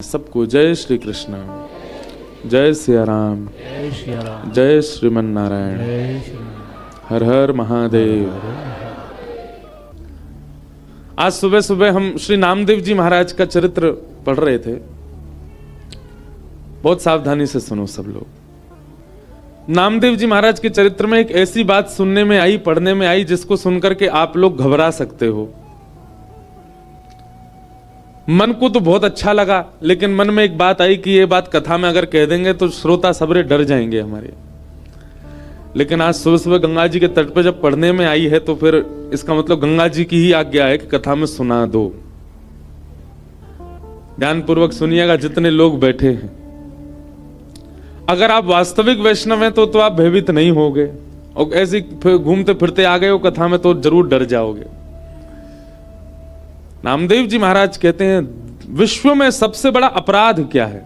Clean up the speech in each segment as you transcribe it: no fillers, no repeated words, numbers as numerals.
सबको जय श्री कृष्ण, जय सिया राम, जय श्रीमन नारायण, हर हर महादेव। आज सुबह सुबह हम श्री नामदेव जी महाराज का चरित्र पढ़ रहे थे। बहुत सावधानी से सुनो सब लोग। नामदेव जी महाराज के चरित्र में एक ऐसी बात सुनने में आई, पढ़ने में आई, जिसको सुनकर के आप लोग घबरा सकते हो। मन को तो बहुत अच्छा लगा, लेकिन मन में एक बात आई कि ये बात कथा में अगर कह देंगे तो श्रोता सबरे डर जाएंगे हमारे। लेकिन आज सुबह सुबह गंगा जी के तट पर जब पढ़ने में आई है तो फिर इसका मतलब गंगा जी की ही आज्ञा है कि कथा में सुना दो। ध्यानपूर्वक सुनिएगा जितने लोग बैठे हैं। अगर आप वास्तविक वैष्णव हैं तो आप भयभीत नहीं होगे, और ऐसे घूमते फिरते आ गए हो कथा में तो जरूर डर जाओगे। नामदेव जी महाराज कहते हैं विश्व में सबसे बड़ा अपराध क्या है।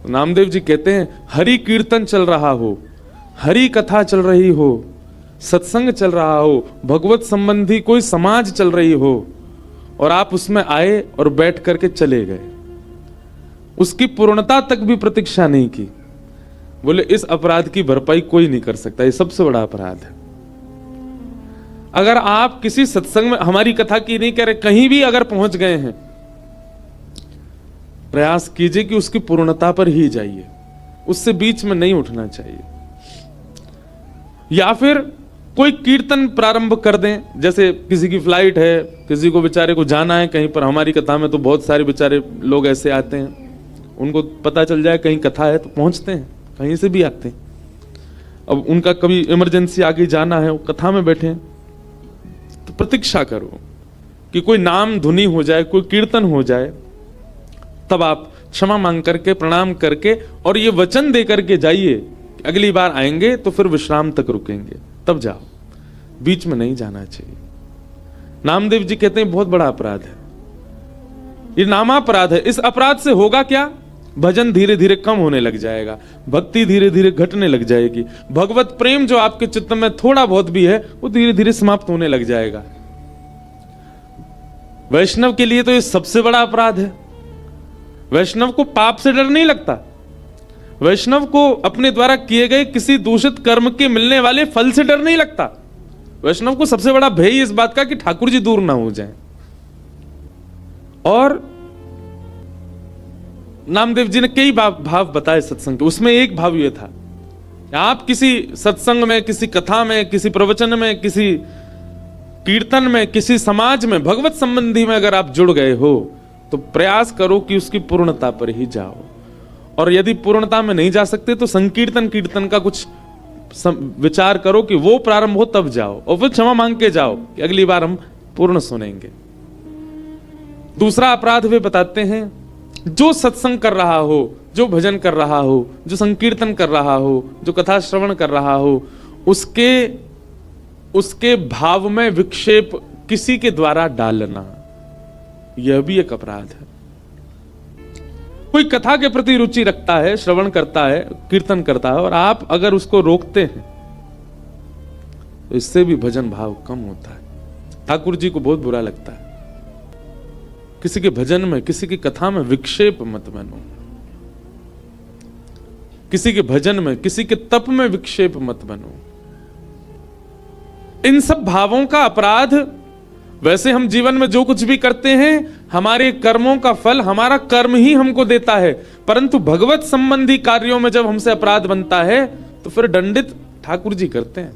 नामदेव जी कहते हैं हरि कीर्तन चल रहा हो, हरि कथा चल रही हो, सत्संग चल रहा हो, भगवत संबंधी कोई समाज चल रही हो, और आप उसमें आए और बैठ करके चले गए, उसकी पूर्णता तक भी प्रतीक्षा नहीं की। बोले इस अपराध की भरपाई कोई नहीं कर सकता, ये सबसे बड़ा अपराध है। अगर आप किसी सत्संग में, हमारी कथा की नहीं कह रहे, कहीं भी अगर पहुंच गए हैं, प्रयास कीजिए कि उसकी पूर्णता पर ही जाइए, उससे बीच में नहीं उठना चाहिए। या फिर कोई कीर्तन प्रारंभ कर दें, जैसे किसी की फ्लाइट है, किसी को बेचारे को जाना है कहीं पर। हमारी कथा में तो बहुत सारे बेचारे लोग ऐसे आते हैं, उनको पता चल जाए कहीं कथा है तो पहुंचते हैं, कहीं से भी आते हैं। अब उनका कभी इमरजेंसी आगे जाना है, वो कथा में बैठे हैं, तो प्रतीक्षा करो कि कोई नाम धुनी हो जाए, कोई कीर्तन हो जाए, तब आप क्षमा मांग करके, प्रणाम करके, और ये वचन दे करके जाइए अगली बार आएंगे तो फिर विश्राम तक रुकेंगे, तब जाओ, बीच में नहीं जाना चाहिए। नामदेव जी कहते हैं बहुत बड़ा अपराध है, ये नामापराध है। इस अपराध से होगा क्या? भजन धीरे धीरे कम होने लग जाएगा, भक्ति धीरे धीरे घटने लग जाएगी, भगवत प्रेम जो आपके चित्त में थोड़ा बहुत भी है वो धीरे धीरे समाप्त होने लग जाएगा। वैष्णव के लिए तो ये सबसे बड़ा अपराध है। वैष्णव को पाप से डर नहीं लगता, वैष्णव को अपने द्वारा किए गए किसी दूषित कर्म के मिलने वाले फल से डर नहीं लगता। वैष्णव को सबसे बड़ा भय इस बात का कि ठाकुर जी दूर ना हो जाएं। और नामदेव जी ने कई भाव बताए सत्संग के, उसमें एक भाव यह था, आप किसी सत्संग में, किसी कथा में, किसी प्रवचन में, किसी कीर्तन में, किसी समाज में, भगवत संबंधी में अगर आप जुड़ गए हो तो प्रयास करो कि उसकी पूर्णता पर ही जाओ। और यदि पूर्णता में नहीं जा सकते तो संकीर्तन कीर्तन का कुछ विचार करो कि वो प्रारंभ हो तब जाओ, और फिर क्षमा मांग के जाओ कि अगली बार हम पूर्ण सुनेंगे। दूसरा अपराध वे बताते हैं, जो सत्संग कर रहा हो, जो भजन कर रहा हो, जो संकीर्तन कर रहा हो, जो कथा श्रवण कर रहा हो, उसके भाव में विक्षेप किसी के द्वारा डालना, यह भी एक अपराध है। कोई कथा के प्रति रुचि रखता है, श्रवण करता है, कीर्तन करता है, और आप अगर उसको रोकते हैं तो इससे भी भजन भाव कम होता है। ठाकुर जी को बहुत बुरा लगता है। किसी के भजन में, किसी की कथा में विक्षेप मत बनो, किसी के भजन में, किसी के तप में विक्षेप मत बनो। इन सब भावों का अपराध, वैसे हम जीवन में जो कुछ भी करते हैं, हमारे कर्मों का फल हमारा कर्म ही हमको देता है, परंतु भगवत संबंधी कार्यों में जब हमसे अपराध बनता है तो फिर दंडित ठाकुर जी करते हैं।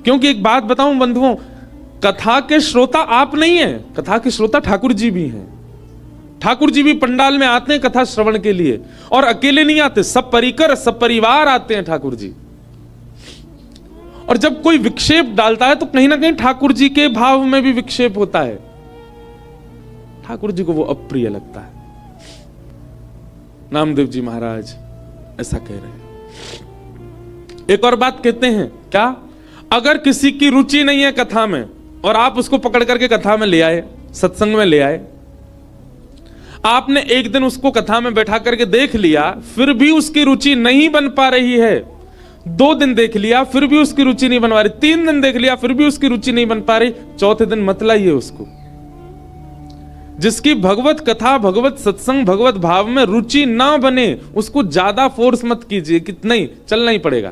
क्योंकि एक बात बताऊं बंधुओं, कथा के श्रोता आप नहीं हैं, कथा के श्रोता ठाकुर जी भी हैं। ठाकुर जी भी पंडाल में आते हैं कथा श्रवण के लिए, और अकेले नहीं आते, सब परिकर, सब परिवार आते हैं ठाकुर जी। और जब कोई विक्षेप डालता है तो कहीं ना कहीं ठाकुर जी के भाव में भी विक्षेप होता है, ठाकुर जी को वो अप्रिय लगता है। नामदेव जी महाराज ऐसा कह रहे हैं। एक और बात कहते हैं, क्या? अगर किसी की रुचि नहीं है कथा में और आप उसको पकड़ करके कथा में ले आए, सत्संग में ले आए, आपने एक दिन उसको कथा में बैठा करके देख लिया, फिर भी उसकी रुचि नहीं बन पा रही है, 2 दिन देख लिया फिर भी उसकी रुचि नहीं बन पा रही, 3 दिन देख लिया फिर भी उसकी रुचि नहीं बन पा रही, चौथे दिन मत लाइए उसको। जिसकी भगवत कथा, भगवत सत्संग, भगवत भाव में रुचि ना बने, उसको ज्यादा फोर्स मत कीजिए कि नहीं चलना ही पड़ेगा।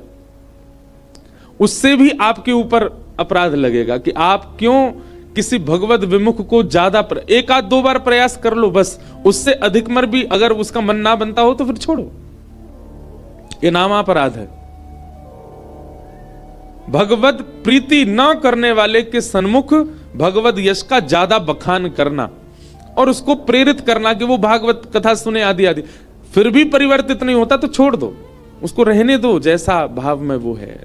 उससे भी आपके ऊपर अपराध लगेगा कि आप क्यों किसी भगवत विमुख को ज्यादा एक आध दो बार प्रयास कर लो बस, उससे अधिक मर भी अगर उसका मन ना बनता हो तो फिर छोड़ो, ये नाम अपराध है। भगवत प्रीति ना करने वाले के सन्मुख भगवत यश का ज्यादा बखान करना और उसको प्रेरित करना कि वो भागवत कथा सुने आदि आदि, फिर भी परिवर्तित नहीं होता तो छोड़ दो, उसको रहने दो जैसा भाव में वो है।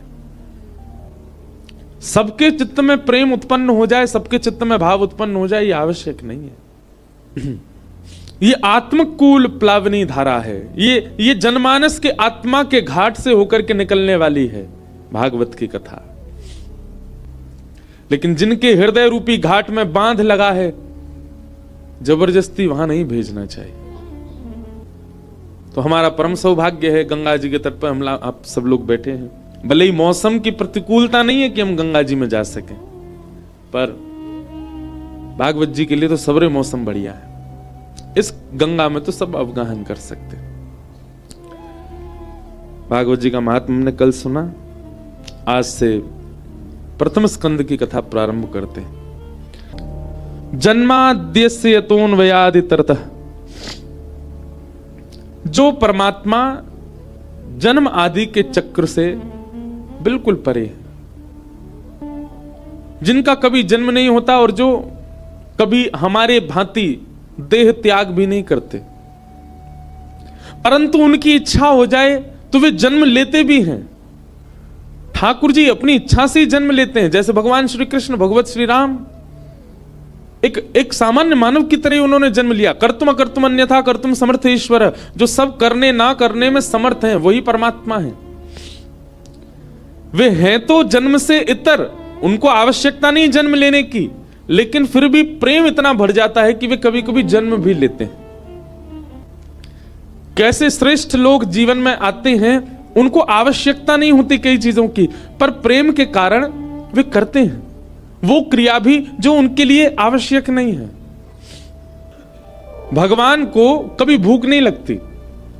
सबके चित्त में प्रेम उत्पन्न हो जाए, सबके चित्त में भाव उत्पन्न हो जाए, ये आवश्यक नहीं है। ये आत्मकूल प्लावनी धारा है, ये जनमानस के आत्मा के घाट से होकर के निकलने वाली है भागवत की कथा। लेकिन जिनके हृदय रूपी घाट में बांध लगा है, जबरदस्ती वहां नहीं भेजना चाहिए। तो हमारा परम सौभाग्य है, गंगा जी के तट पर हम आप सब लोग बैठे हैं। भले ही मौसम की प्रतिकूलता नहीं है कि हम गंगा जी में जा सकें, पर भागवत जी के लिए तो सबरे मौसम बढ़िया है। इस गंगा में तो सब अवगाहन कर सकते। भागवत जी का महात्म्य हमने कल सुना, आज से प्रथम स्कंद की कथा प्रारंभ करते हैं। जन्माद्यस्य यतोऽन्वयादितरतः, जो परमात्मा जन्म आदि के चक्र से बिल्कुल परे है, जिनका कभी जन्म नहीं होता और जो कभी हमारे भांति देह त्याग भी नहीं करते, परंतु उनकी इच्छा हो जाए तो वे जन्म लेते भी हैं। ठाकुर जी अपनी इच्छा से ही जन्म लेते हैं, जैसे भगवान श्री कृष्ण, भगवत श्री राम एक सामान्य मानव की तरह उन्होंने जन्म लिया। कर्तुम अकर्तुम अन्यथा कर्तुम समर्थ ईश्वर, जो सब करने ना करने में समर्थ हैं वही परमात्मा है। वे हैं तो जन्म से इतर, उनको आवश्यकता नहीं जन्म लेने की, लेकिन फिर भी प्रेम इतना बढ़ जाता है कि वे कभी कभी जन्म भी लेते हैं। कैसे श्रेष्ठ लोग जीवन में आते हैं, उनको आवश्यकता नहीं होती कई चीजों की, पर प्रेम के कारण वे करते हैं वो क्रिया भी जो उनके लिए आवश्यक नहीं है। भगवान को कभी भूख नहीं लगती,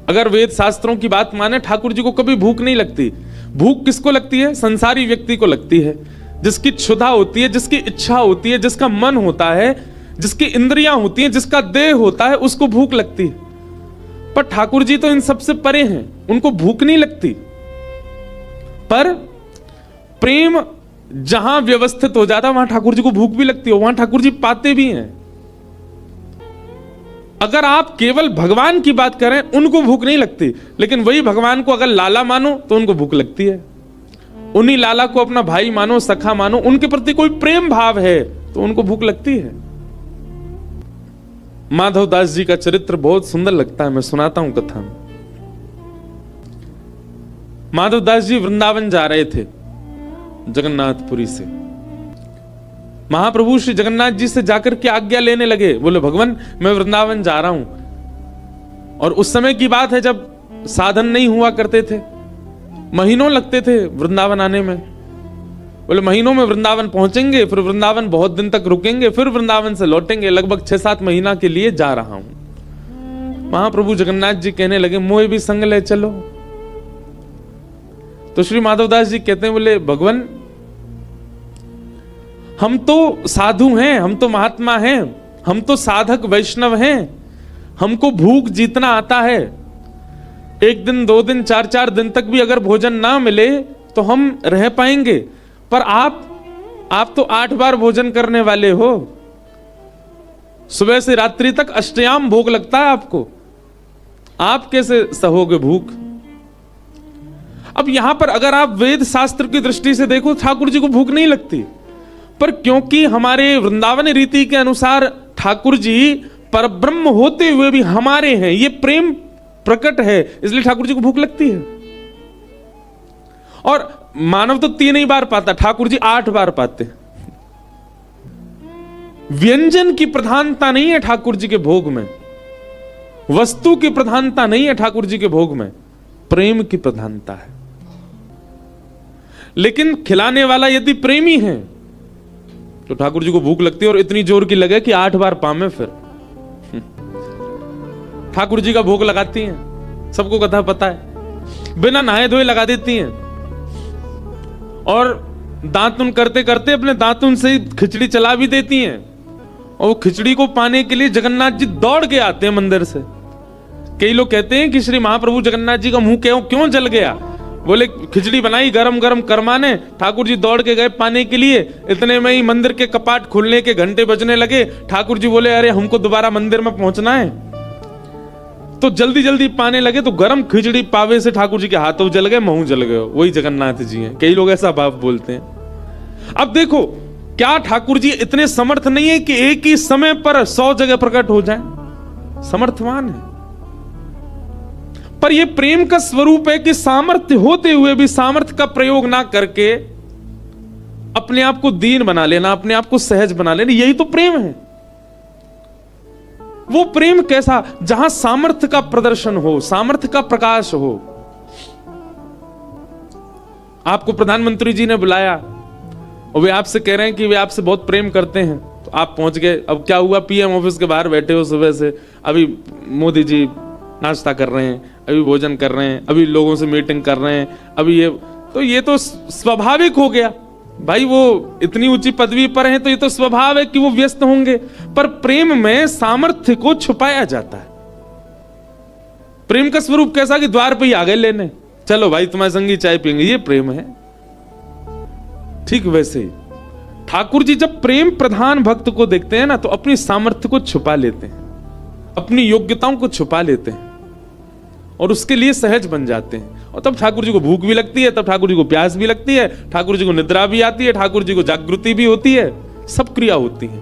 अगर वेद शास्त्रों की बात माने, ठाकुर जी को कभी भूख नहीं लगती। भूख किसको लगती है? संसारी व्यक्ति को लगती है, जिसकी क्षुधा होती है, जिसकी इच्छा होती है, जिसका मन होता है, जिसकी इंद्रियां होती हैं, जिसका देह होता है, उसको भूख लगती है। पर ठाकुर जी तो इन सबसे परे हैं, उनको भूख नहीं लगती। पर प्रेम जहां व्यवस्थित हो जाता है वहां ठाकुर जी को भूख भी लगती है, वहां ठाकुर जी पाते भी हैं। अगर आप केवल भगवान की बात करें, उनको भूख नहीं लगती, लेकिन वही भगवान को अगर लाला मानो तो उनको भूख लगती है। उन्हीं लाला को अपना भाई मानो, सखा मानो, उनके प्रति कोई प्रेम भाव है तो उनको भूख लगती है। माधव दास जी का चरित्र बहुत सुंदर लगता है, मैं सुनाता हूं कथा में। माधव दास जी वृंदावन जा रहे थे जगन्नाथपुरी से। महाप्रभु श्री जगन्नाथ जी से जाकर के आज्ञा लेने लगे, बोले भगवान मैं वृंदावन जा रहा हूं। और उस समय की बात है जब साधन नहीं हुआ करते थे, महीनों लगते थे वृंदावन आने में। बोले महीनों में वृंदावन पहुंचेंगे, फिर वृंदावन बहुत दिन तक रुकेंगे, फिर वृंदावन से लौटेंगे, लगभग 6-7 महीना के लिए जा रहा हूं। महाप्रभु जगन्नाथ जी कहने लगे मोए भी संग ले चलो। तो श्री माधवदास जी कहते हैं, बोले भगवान हम तो साधु हैं, हम तो महात्मा हैं, हम तो साधक वैष्णव हैं, हमको भूख जीतना आता है। 1 दिन 2 दिन 4-4 दिन तक भी अगर भोजन ना मिले तो हम रह पाएंगे, पर आप तो 8 बार भोजन करने वाले हो, सुबह से रात्रि तक अष्टयाम भोग लगता है आपको, आप कैसे सहोगे भूख? अब यहां पर अगर आप वेद शास्त्र की दृष्टि से देखो, ठाकुर जी को भूख नहीं लगती, पर क्योंकि हमारे वृंदावन रीति के अनुसार ठाकुर जी परब्रह्म होते हुए भी हमारे हैं, ये प्रेम प्रकट है, इसलिए ठाकुर जी को भूख लगती है। और मानव तो 3 ही बार पाता, ठाकुर जी 8 बार पाते। व्यंजन की प्रधानता नहीं है ठाकुर जी के भोग में, वस्तु की प्रधानता नहीं है ठाकुर जी के भोग में, प्रेम की प्रधानता है। लेकिन खिलाने वाला यदि प्रेमी है तो ठाकुर जी को भूख लगती है, और इतनी जोर की लगे कि 8 बार पामे फिर। ठाकुर जी का भोग लगाती हैं, सबको कथा पता है, बिना नहाए धोए लगा देती हैं, और दांतुन करते करते अपने दांतुन से खिचड़ी चला भी देती हैं, और वो खिचड़ी को पाने के लिए जगन्नाथ जी दौड़ के आते हैं मंदिर से। कई लोग कहते हैं कि श्री महाप्रभु जगन्नाथ जी का मुंह क्यों जल गया, बोले खिचड़ी बनाई गरम गरम करमाने, ठाकुर जी दौड़ के गए पाने के लिए, इतने में ही मंदिर के कपाट खुलने के घंटे बजने लगे। ठाकुर जी बोले अरे हमको दोबारा मंदिर में पहुंचना है, तो जल्दी जल्दी पाने लगे, तो गरम खिचड़ी पावे से ठाकुर जी के हाथों जल गए, मुंह जल गए। वही जगन्नाथ जी हैं। कई लोग ऐसा भाव बोलते हैं। अब देखो, क्या ठाकुर जी इतने समर्थ नहीं है कि एक ही समय पर 100 जगह प्रकट हो जाए? समर्थवान है, पर यह प्रेम का स्वरूप है कि सामर्थ्य होते हुए भी सामर्थ्य का प्रयोग ना करके अपने आप को दीन बना लेना, अपने आप को सहज बना लेना, यही तो प्रेम है। वो प्रेम कैसा, जहां सामर्थ्य का प्रदर्शन हो, सामर्थ्य का प्रकाश हो। आपको प्रधानमंत्री जी ने बुलाया और वे आपसे कह रहे हैं कि वे आपसे बहुत प्रेम करते हैं, तो आप पहुंच गए। अब क्या हुआ, पीएम ऑफिस के बाहर बैठे हो सुबह से, अभी मोदी जी नाश्ता कर रहे हैं, अभी भोजन कर रहे हैं, अभी लोगों से मीटिंग कर रहे हैं, अभी ये तो स्वाभाविक हो गया भाई, वो इतनी ऊंची पदवी पर हैं तो ये तो स्वभाव है कि वो व्यस्त होंगे। पर प्रेम में सामर्थ्य को छुपाया जाता है। प्रेम का स्वरूप कैसा कि द्वार पे ही आ गए लेने, चलो भाई तुम्हारे संगी चाय पियेंगे, ये प्रेम है। ठीक वैसे ही ठाकुर जी जब प्रेम प्रधान भक्त को देखते हैं ना, तो अपनी सामर्थ्य को छुपा लेते हैं, अपनी योग्यताओं को छुपा लेते हैं और उसके लिए सहज बन जाते हैं। और तब ठाकुर जी को भूख भी लगती है, तब ठाकुर जी को प्यास भी लगती है, ठाकुर जी को निद्रा भी आती है, ठाकुर जी को जागृति भी होती है, सब क्रिया होती है।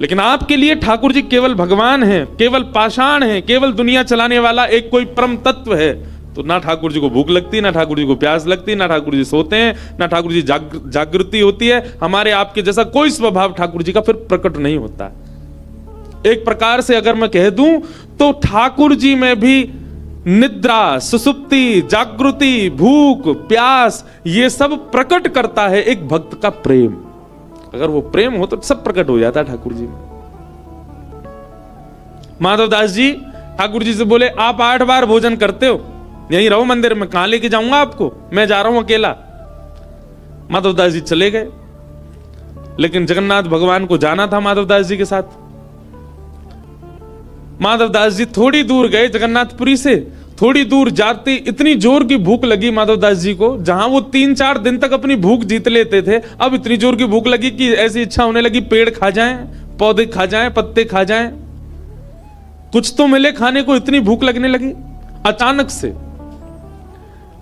लेकिन आपके लिए ठाकुर जी केवल भगवान हैं, केवल पाषाण हैं, केवल दुनिया चलाने वाला एक कोई परम तत्व है, तो ना ठाकुर जी को भूख लगती, ना ठाकुर जी को प्यास लगती, ना ठाकुर जी सोते हैं, ना ठाकुर जी जागृति होती है। हमारे आपके जैसा कोई स्वभाव ठाकुर जी का फिर प्रकट नहीं होता। एक प्रकार से अगर मैं कह दूं तो ठाकुर जी में भी निद्रा, सुसुप्ति, जागृति, भूख, प्यास, ये सब प्रकट करता है एक भक्त का प्रेम। अगर वो प्रेम हो तो सब प्रकट हो जाता है ठाकुर जी में। माधवदास जी ठाकुर जी से बोले आप 8 बार भोजन करते हो, यहीं रहो मंदिर में, कहां लेके जाऊंगा आपको, मैं जा रहा हूं अकेला। माधवदास जी चले गए, लेकिन जगन्नाथ भगवान को जाना था माधवदास जी के साथ। माधवदास जी थोड़ी दूर गए जगन्नाथपुरी से, थोड़ी दूर जाते इतनी जोर की भूख लगी माधवदास जी को, जहां वो 3-4 दिन तक अपनी भूख जीत लेते थे, अब इतनी जोर की भूख लगी कि ऐसी इच्छा होने लगी पेड़ खा जाएं, पौधे खा जाएं, पत्ते खा जाएं, कुछ तो मिले खाने को, इतनी भूख लगने लगी। अचानक से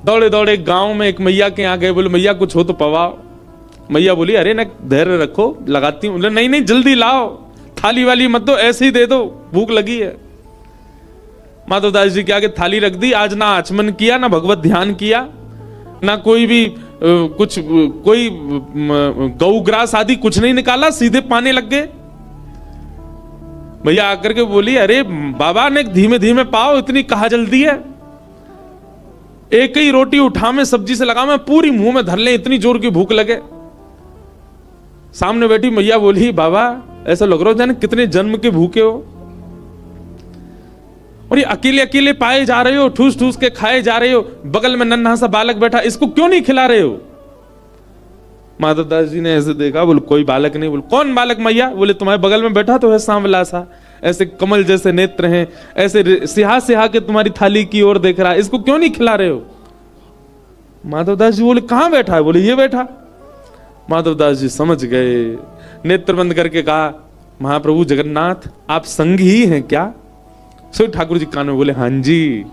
दौड़े दौड़े गांव में एक मैया के यहाँ गए, बोले मैया कुछ हो तो पवाओ। मैया बोली अरे ना धैर्य रखो, लगाती हूं। नहीं नहीं जल्दी लाओ, थाली वाली मत दो, ऐसे ही दे दो, भूख लगी है। माधवदास जी के आगे थाली रख दी। आज ना आचमन किया, ना भगवत ध्यान किया, ना कोई भी कोई गौग्रास आदि कुछ नहीं निकाला, सीधे पाने लग गए। भैया आकर के बोली अरे बाबा ने धीमे धीमे पाओ, इतनी कहा जल्दी है, एक ही रोटी उठा में सब्जी से लगा मैं पूरी मुंह में धर ले, इतनी जोर की भूख लगे। सामने बैठी मैया बोली बाबा ऐसा लग रहा हो जाने कितने जन्म के भूखे हो, और ये अकेले अकेले पाए जा रहे हो, ठूस ठूस के खाए जा रहे हो, बगल में नन्हा सा बालक बैठा, इसको क्यों नहीं खिला रहे हो। माधवदास जी ने ऐसे देखा, बोले कोई बालक नहीं। बोले कौन बालक मैया। बोले तुम्हारे बगल में बैठा तो है सांवला सा, ऐसे कमल जैसे नेत्र हैं, ऐसे सिहा सिहा के तुम्हारी थाली की ओर देख रहा है, इसको क्यों नहीं खिला रहे हो। माधवदास जी बोले कहां बैठा है। बोले ये बैठा। माधवदास जी समझ गए, नेत्र बंद करके कहा महाप्रभु जगन्नाथ आप संगी ही हैं क्या। सो ठाकुर जी कान में बोले हाँ जी।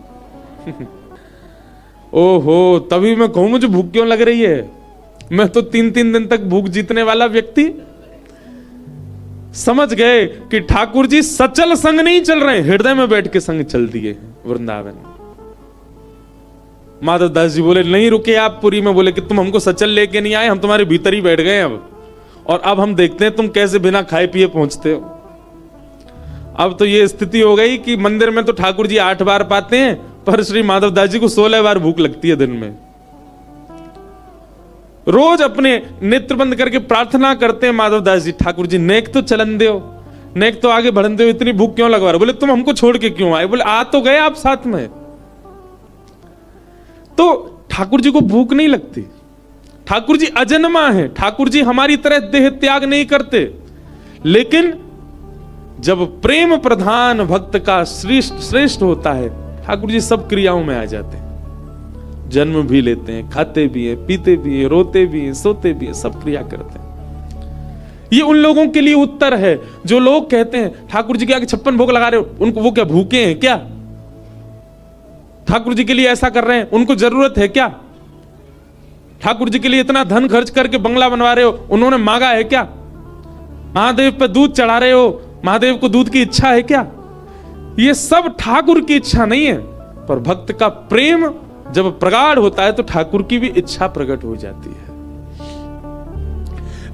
ओहो तभी मैं कहूं मुझे भूख क्यों लग रही है, मैं तो 3-3 दिन तक भूख जीतने वाला व्यक्ति। समझ गए कि ठाकुर जी सचल संग नहीं चल रहे, हृदय में बैठ के संग चल दिए वृंदावन। माधवदास जी बोले नहीं रुके आप पुरी में। बोले कि तुम हमको सचल लेके नहीं आए, हम तुम्हारे भीतर ही बैठ गए अब, और अब हम देखते हैं तुम कैसे बिना खाए पिए पहुंचते हो। अब तो ये स्थिति हो गई कि मंदिर में तो ठाकुर जी 8 बार पाते हैं, पर श्री माधवदास जी को 16 बार भूख लगती है दिन में। रोज अपने नेत्र बंद करके प्रार्थना करते हैं माधवदास जी, ठाकुर जी नेक तो चलन दो, नेक तो आगे बढ़ते हुए इतनी भूख क्यों लगवा रहे? बोले तुम हमको छोड़ के क्यों आए? बोले आ तो गए आप साथ में। तो ठाकुर जी को भूख नहीं लगती। ठाकुर जी अजन्मा है, ठाकुर जी हमारी तरह देह त्याग नहीं करते, लेकिन जब प्रेम प्रधान भक्त का श्रेष्ठ होता है, ठाकुर जी सब क्रियाओं में आ जाते हैं। जन्म भी लेते हैं, खाते भी हैं, पीते भी हैं, रोते भी हैं, सोते भी हैं, सब क्रिया करते हैं। ये उन लोगों के लिए उत्तर है जो लोग कहते हैं ठाकुर जी के आगे 56 भोग लगा रहे हो, उनको वो क्या भूखे हैं क्या? ठाकुर जी के लिए ऐसा कर रहे हैं, उनको जरूरत है क्या? ठाकुर जी के लिए इतना धन खर्च करके बंगला बनवा रहे हो, उन्होंने मांगा है क्या? महादेव पे दूध चढ़ा रहे हो, महादेव को दूध की इच्छा है क्या? ये सब ठाकुर की इच्छा नहीं है, पर भक्त का प्रेम जब प्रगाढ़ होता है तो ठाकुर की भी इच्छा प्रकट हो जाती है।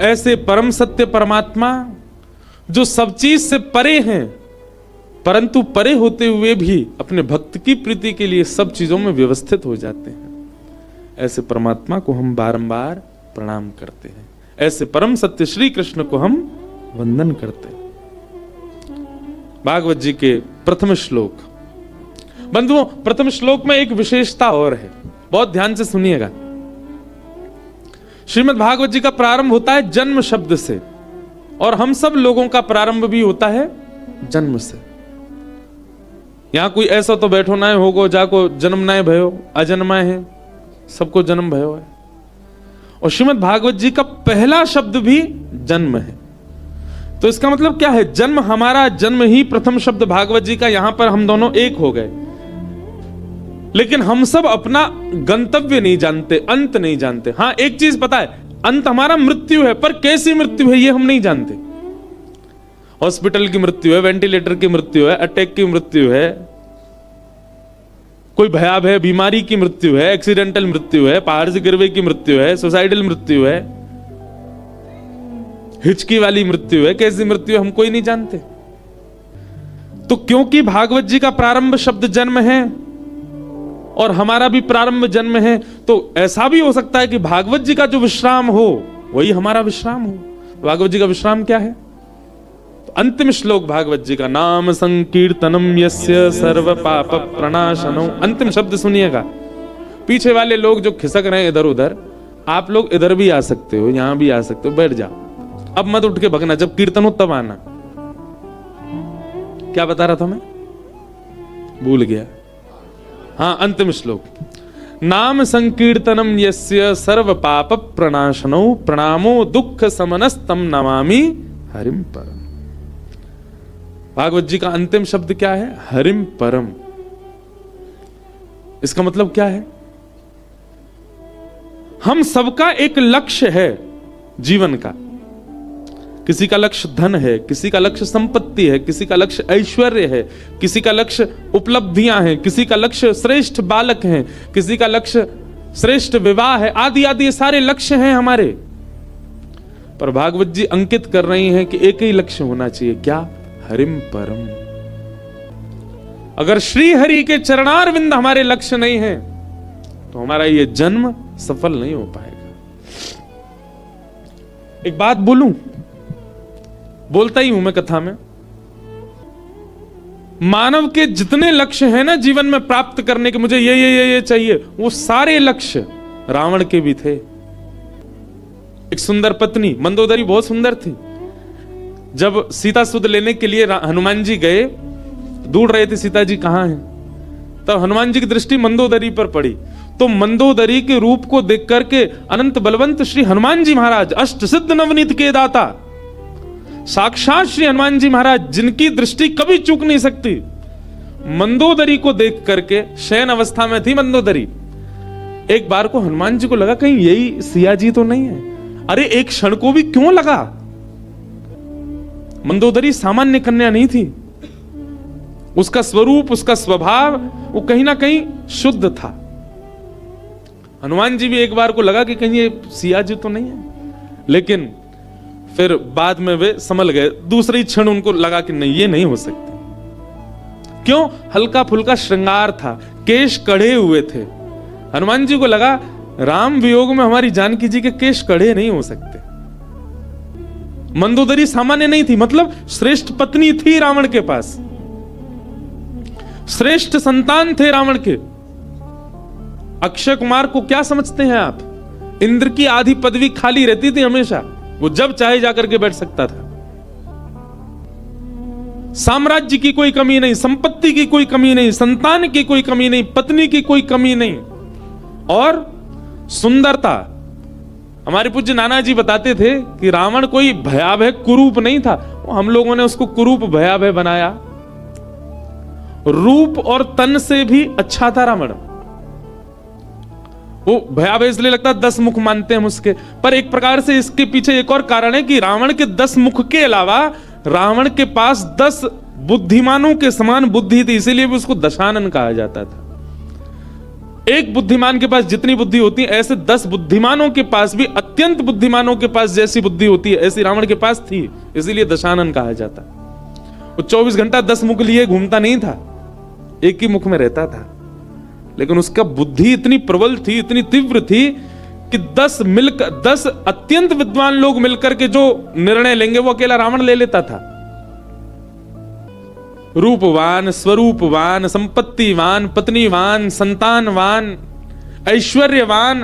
ऐसे परम सत्य परमात्मा जो सब चीज से परे हैं, परंतु परे होते हुए भी अपने भक्त की प्रीति के लिए सब चीजों में व्यवस्थित हो जाते हैं, ऐसे परमात्मा को हम बारंबार प्रणाम करते हैं। ऐसे परम सत्य श्री कृष्ण को हम वंदन करते हैं। भागवत जी के प्रथम श्लोक, बंधुओं प्रथम श्लोक में एक विशेषता और है, बहुत ध्यान से सुनिएगा। श्रीमद् भागवत जी का प्रारंभ होता है जन्म शब्द से, और हम सब लोगों का प्रारंभ भी होता है जन्म से। यहां कोई ऐसा तो बैठो ना होगो जाको जन्म ना भयो, अजन्मा है, सबको जन्म भयो है। और श्रीमद् भागवत जी का पहला शब्द भी जन्म है। तो इसका मतलब क्या है? जन्म, हमारा जन्म ही प्रथम शब्द भागवत जी का, यहां पर हम दोनों एक हो गए। लेकिन हम सब अपना गंतव्य नहीं जानते, अंत नहीं जानते। हां एक चीज पता है, अंत हमारा मृत्यु है, पर कैसी मृत्यु है ये हम नहीं जानते। हॉस्पिटल की मृत्यु है, वेंटिलेटर की मृत्यु है, अटैक की मृत्यु है, कोई भयावह बीमारी की मृत्यु है, एक्सीडेंटल मृत्यु है, पहाड़ से गिरवे की मृत्यु है, सुसाइडल मृत्यु है, हिचकी वाली मृत्यु है, कैसी मृत्यु हम कोई नहीं जानते। तो क्योंकि भागवत जी का प्रारंभ शब्द जन्म है और हमारा भी प्रारंभ जन्म है, तो ऐसा भी हो सकता है कि भागवत जी का जो विश्राम हो वही हमारा विश्राम हो। भागवत जी का विश्राम क्या है? तो अंतिम श्लोक भागवत जी का, नाम संकीर्तनम यस्य सर्व पाप प्रणाशनो। अंतिम शब्द सुनिएगा। पीछे वाले लोग जो खिसक रहे हैं इधर उधर, आप लोग इधर भी आ सकते हो, यहां भी आ सकते हो, बैठ जाओ। अब मत उठ के भगना, जब कीर्तन हो तब आना। क्या बता रहा था मैं? भूल गया। हाँ अंतिम श्लोक, नाम संकीर्तनम यस्य सर्व पाप प्रणाशनो प्रणामो दुख समनस्तम नमामि हरिम परम। भागवत जी का अंतिम शब्द क्या है? हरिम परम। इसका मतलब क्या है? हम सबका एक लक्ष्य है जीवन का। किसी का लक्ष्य धन है, किसी का लक्ष्य संपत्ति है, किसी का लक्ष्य ऐश्वर्य है, किसी का लक्ष्य उपलब्धियां हैं, किसी का लक्ष्य श्रेष्ठ बालक हैं, किसी का लक्ष्य श्रेष्ठ विवाह है, आदि आदि सारे लक्ष्य हैं हमारे। पर भागवत जी अंकित कर रही हैं कि एक ही लक्ष्य होना चाहिए, क्या? हरिम परम। अगर श्री हरि के चरणारविंद हमारे लक्ष्य नहीं है तो हमारा ये जन्म सफल नहीं हो पाएगा। एक बात बोलूं, बोलता ही हूं मैं कथा में, मानव के जितने लक्ष्य हैं ना जीवन में प्राप्त करने के, मुझे ये चाहिए, वो सारे लक्ष्य रावण के भी थे। एक सुंदर पत्नी मंदोदरी बहुत सुंदर थी। जब सीता सुध लेने के लिए हनुमान जी गए, ढूंढ रहे थे सीता जी कहां हैं, तब हनुमान जी की दृष्टि मंदोदरी पर पड़ी। तो मंदोदरी के रूप को देख करके अनंत बलवंत श्री हनुमान जी महाराज, अष्ट सिद्ध नवनीत के दाता, साक्षात श्री हनुमान जी महाराज, जिनकी दृष्टि कभी चूक नहीं सकती, मंदोदरी को देख करके, शयन अवस्था में थी मंदोदरी, एक बार को हनुमान जी को लगा कहीं यही सिया जी तो नहीं है। अरे एक क्षण को भी क्यों लगा? मंदोदरी सामान्य कन्या नहीं थी, उसका स्वरूप, उसका स्वभाव वो कहीं ना कहीं शुद्ध था। हनुमान जी भी एक बार को लगा कि कहीं ये सिया जी तो नहीं है, लेकिन फिर बाद में वे संभल गए। दूसरी क्षण उनको लगा कि नहीं, ये नहीं हो सकती। क्यों? हल्का फुल्का श्रृंगार था, केश कढ़े हुए थे। हनुमान जी को लगा राम वियोग में हमारी जानकी जी के केश कढ़े नहीं हो सकते। मंदोदरी सामान्य नहीं थी, मतलब श्रेष्ठ पत्नी थी रावण के पास, श्रेष्ठ संतान थे रावण के। अक्षय कुमार को क्या समझते हैं आप? इंद्र की आधी पदवी खाली रहती थी हमेशा, वो जब चाहे जाकर के बैठ सकता था। साम्राज्य की कोई कमी नहीं, संपत्ति की कोई कमी नहीं, संतान की कोई कमी नहीं, पत्नी की कोई कमी नहीं, और सुंदरता। हमारे पूज्य नाना जी बताते थे कि रावण कोई भयावह कुरूप नहीं था, हम लोगों ने उसको कुरूप भयावह बनाया। रूप और तन से भी अच्छा था रावण। वो भयावह इसलिए लगता है 10 मुख मानते हैं उसके, पर एक प्रकार से इसके पीछे एक और कारण है कि रावण के 10 मुख के अलावा रावण के पास 10 बुद्धिमानों के समान बुद्धि थी, इसीलिए भी उसको दशानन कहा जाता था। एक बुद्धिमान के पास जितनी बुद्धि होती है, ऐसे 10 बुद्धिमानों के पास भी, अत्यंत बुद्धिमानों के पास जैसी बुद्धि होती है, ऐसी रावण के पास थी, इसीलिए दशानन कहा जाता। वो 24 घंटा 10 मुख लिए घूमता नहीं था, एक ही मुख में रहता था, लेकिन उसका बुद्धि इतनी प्रबल थी, इतनी तीव्र थी कि 10 अत्यंत विद्वान लोग मिलकर के जो निर्णय लेंगे वो अकेला रावण ले लेता था। रूपवान, स्वरूपवान, संपत्तिवान, पत्नीवान, संतानवान, ऐश्वर्यवान,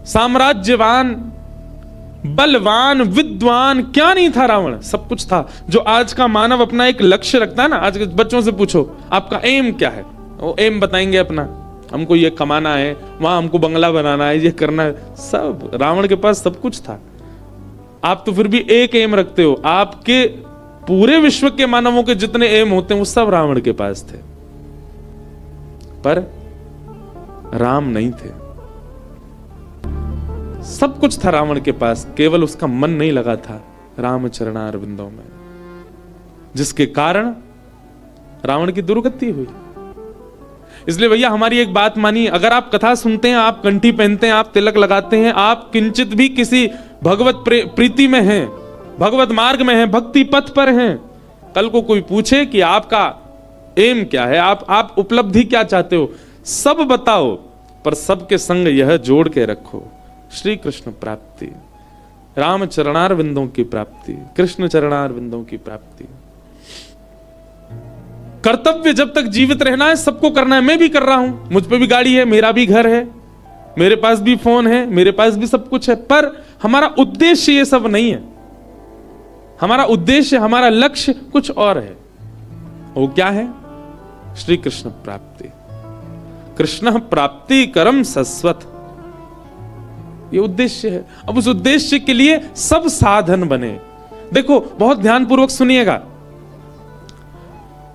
साम्राज्यवान, बलवान, विद्वान, क्या नहीं था रावण? सब कुछ था। जो आज का मानव अपना एक लक्ष्य रखता है ना, आज के बच्चों से पूछो आपका एम क्या है, वो एम बताएंगे अपना, हमको ये कमाना है, वहां हमको बंगला बनाना है, ये करना है। सब रावण के पास सब कुछ था। आप तो फिर भी एक एम रखते हो, आपके पूरे विश्व के मानवों के जितने एम होते हैं वो सब रावण के पास थे, पर राम नहीं थे। सब कुछ था रावण के पास, केवल उसका मन नहीं लगा था राम चरणारविंदों में, जिसके कारण रावण की दुर्गति हुई। इसलिए भैया हमारी एक बात मानिए, अगर आप कथा सुनते हैं, आप कंठी पहनते हैं, आप तिलक लगाते हैं, आप किंचित भी किसी भगवत प्रीति में हैं, भगवत मार्ग में हैं, भक्ति पथ पर हैं, कल को कोई पूछे कि आपका एम क्या है, आप उपलब्धि क्या चाहते हो, सब बताओ, पर सबके संग यह जोड़ के रखो, श्री कृष्ण प्राप्ति, राम चरणारविंदों की प्राप्ति, कृष्ण चरणारविंदों की प्राप्ति। कर्तव्य जब तक जीवित रहना है सबको करना है। मैं भी कर रहा हूं, मुझ पे भी गाड़ी है, मेरा भी घर है, मेरे पास भी फोन है, मेरे पास भी सब कुछ है, पर हमारा उद्देश्य ये सब नहीं है। हमारा उद्देश्य, हमारा लक्ष्य कुछ और है। वो क्या है? श्री कृष्ण प्राप्ति। कृष्ण प्राप्ति करम सस्वत, ये उद्देश्य है। अब उस उद्देश्य के लिए सब साधन बने। देखो बहुत ध्यानपूर्वक सुनिएगा,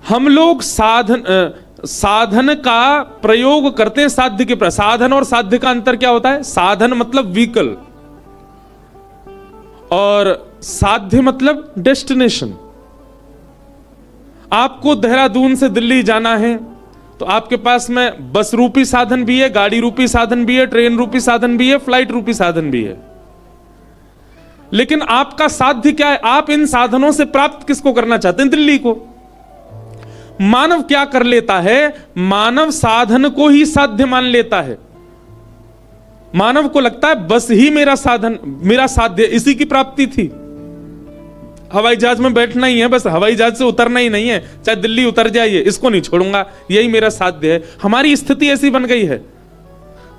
हम लोग साधन का प्रयोग करते हैं साध्य के। साधन और साध्य का अंतर क्या होता है? साधन मतलब व्हीकल और साध्य मतलब डेस्टिनेशन। आपको देहरादून से दिल्ली जाना है तो आपके पास में बस रूपी साधन भी है, गाड़ी रूपी साधन भी है, ट्रेन रूपी साधन भी है, फ्लाइट रूपी साधन भी है। लेकिन आपका साध्य क्या है? आप इन साधनों से प्राप्त किसको करना चाहते हैं? दिल्ली को। मानव क्या कर लेता है? मानव साधन को ही साध्य मान लेता है। मानव को लगता है बस ही मेरा साधन, मेरा साध्य, इसी की प्राप्ति थी। हवाई जहाज में बैठना ही है, बस हवाई जहाज से उतरना ही नहीं है, चाहे दिल्ली उतर जाइए, इसको नहीं छोड़ूंगा, यही मेरा साध्य है। हमारी स्थिति ऐसी बन गई है।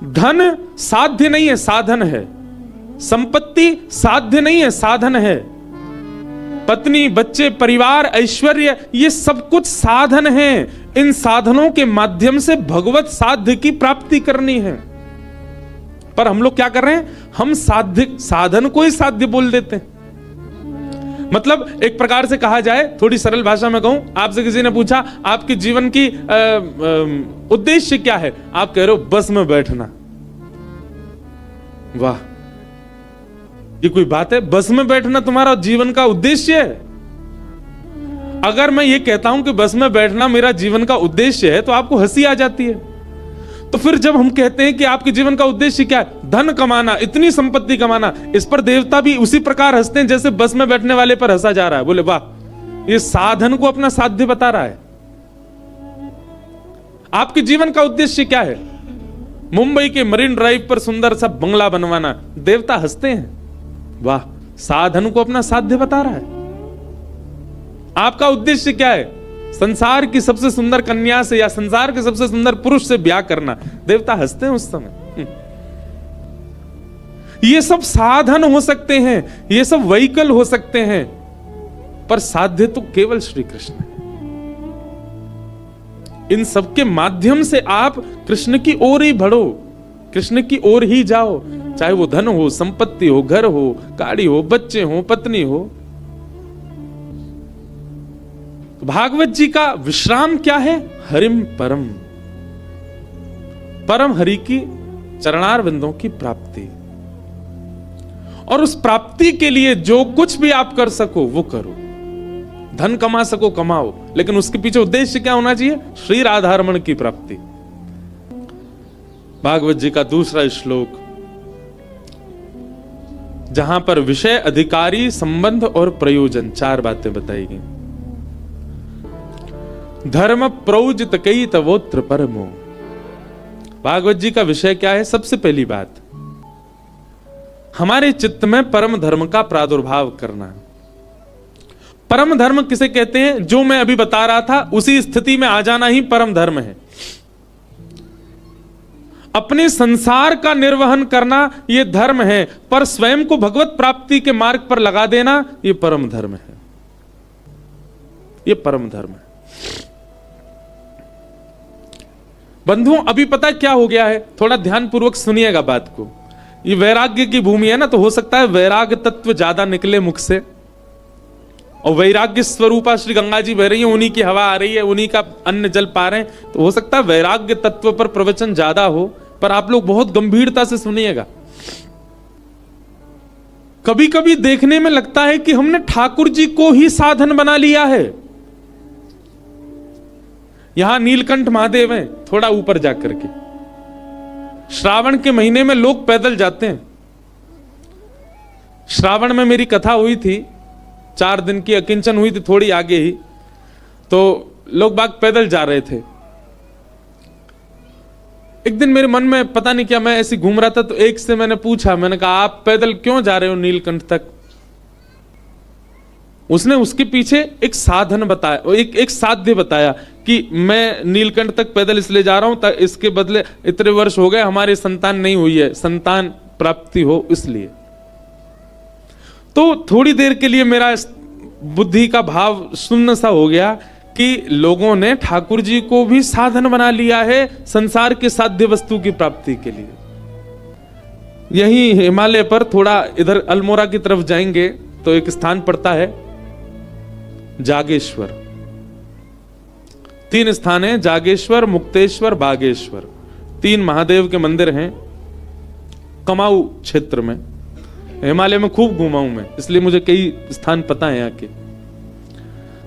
धन साध्य नहीं है, साधन है। संपत्ति साध्य नहीं है, साधन है। पत्नी, बच्चे, परिवार, ऐश्वर्य, ये सब कुछ साधन है। इन साधनों के माध्यम से भगवत साध्य की प्राप्ति करनी है। पर हम लोग क्या कर रहे हैं? हम साधन को ही साध्य बोल देते हैं। मतलब एक प्रकार से कहा जाए, थोड़ी सरल भाषा में कहूं, आपसे किसी ने पूछा आपके जीवन की उद्देश्य क्या है? आप कह रहे हो बस में बैठना। वाह, ये कोई बात है? बस में बैठना तुम्हारा जीवन का उद्देश्य है? अगर मैं ये कहता हूं कि बस में बैठना मेरा जीवन का उद्देश्य है तो आपको हंसी आ जाती है। तो फिर जब हम कहते हैं कि आपके जीवन का उद्देश्य क्या है? धन कमाना, इतनी संपत्ति कमाना, इस पर देवता भी उसी प्रकार हंसते हैं जैसे बस में बैठने वाले पर हंसा जा रहा है। बोले वाह, ये साधन को अपना साध्य बता रहा है। आपके जीवन का उद्देश्य क्या है? मुंबई के मरीन ड्राइव पर सुंदर सा बंगला बनवाना। देवता हंसते हैं, वाह साधन को अपना साध्य बता रहा है। आपका उद्देश्य क्या है? संसार की सबसे सुंदर कन्या से या संसार के सबसे सुंदर पुरुष से ब्याह करना। देवता हंसते हैं उस समय। ये सब साधन हो सकते हैं, ये सब व्हीकल हो सकते हैं, पर साध्य तो केवल श्री कृष्ण है। इन सब के माध्यम से आप कृष्ण की ओर ही बढ़ो, कृष्ण की ओर ही जाओ। चाहे वो धन हो, संपत्ति हो, घर हो, गाड़ी हो, बच्चे हो, पत्नी हो। भागवत जी का विश्राम क्या है? हरिम परम, परम हरि की चरणारविंदों की प्राप्ति। और उस प्राप्ति के लिए जो कुछ भी आप कर सको वो करो। धन कमा सको कमाओ, लेकिन उसके पीछे उद्देश्य क्या होना चाहिए? श्री राधारमण की प्राप्ति। भागवत जी का दूसरा श्लोक, जहां पर विषय, अधिकारी, संबंध और प्रयोजन, चार बातें बताई गई। धर्म प्रौजित कई तवोत्र परमो। भागवत जी का विषय क्या है? सबसे पहली बात, हमारे चित्त में परम धर्म का प्रादुर्भाव करना। परम धर्म किसे कहते हैं? जो मैं अभी बता रहा था, उसी स्थिति में आ जाना ही परम धर्म है। अपने संसार का निर्वहन करना यह धर्म है, पर स्वयं को भगवत प्राप्ति के मार्ग पर लगा देना यह परम धर्म है। यह परम धर्म है। बंधुओं, अभी पता क्या हो गया है? थोड़ा ध्यानपूर्वक सुनिएगा बात को। ये वैराग्य की भूमि है ना, तो हो सकता है वैराग्य तत्व ज्यादा निकले मुख से, और वैराग्य स्वरूपा श्री गंगा जी बह रही है, उन्हीं की हवा आ रही है, उन्हीं का अन्न जल पा रहे हैं, तो हो सकता है वैराग्य तत्व पर प्रवचन ज्यादा हो, पर आप लोग बहुत गंभीरता से सुनिएगा। कभी कभी देखने में लगता है कि हमने ठाकुर जी को ही साधन बना लिया है। यहां नीलकंठ महादेव हैं, थोड़ा ऊपर जाकर के श्रावण के महीने में लोग पैदल जाते हैं। श्रावण में मेरी कथा हुई थी, 4 दिन की अकिंचन हुई थी, थोड़ी आगे ही, तो लोग बाग पैदल जा रहे थे। एक दिन मेरे मन में पता नहीं क्या, मैं ऐसे घूम रहा था, तो एक से मैंने पूछा, मैंने कहा आप पैदल क्यों जा रहे हो नीलकंठ तक? उसने उसके पीछे एक साधन बताया, एक साध्य बताया कि मैं नीलकंठ तक पैदल इसलिए जा रहा हूं, इसके बदले इतने वर्ष हो गए हमारे संतान नहीं हुई है, संतान प्राप्ति हो इसलिए। तो थोड़ी देर के लिए मेरा बुद्धि का भाव शून्य सा हो गया कि लोगों ने ठाकुर जी को भी साधन बना लिया है संसार के साध्य वस्तु की प्राप्ति के लिए। यही हिमालय पर थोड़ा इधर अल्मोड़ा की तरफ जाएंगे तो एक स्थान पड़ता है जागेश्वर। 3 स्थान है, जागेश्वर, मुक्तेश्वर, बागेश्वर। 3 महादेव के मंदिर हैं कमाऊ क्षेत्र में। हिमालय में खूब घूमा हूं मैं, इसलिए मुझे कई स्थान पता है यहाँ के।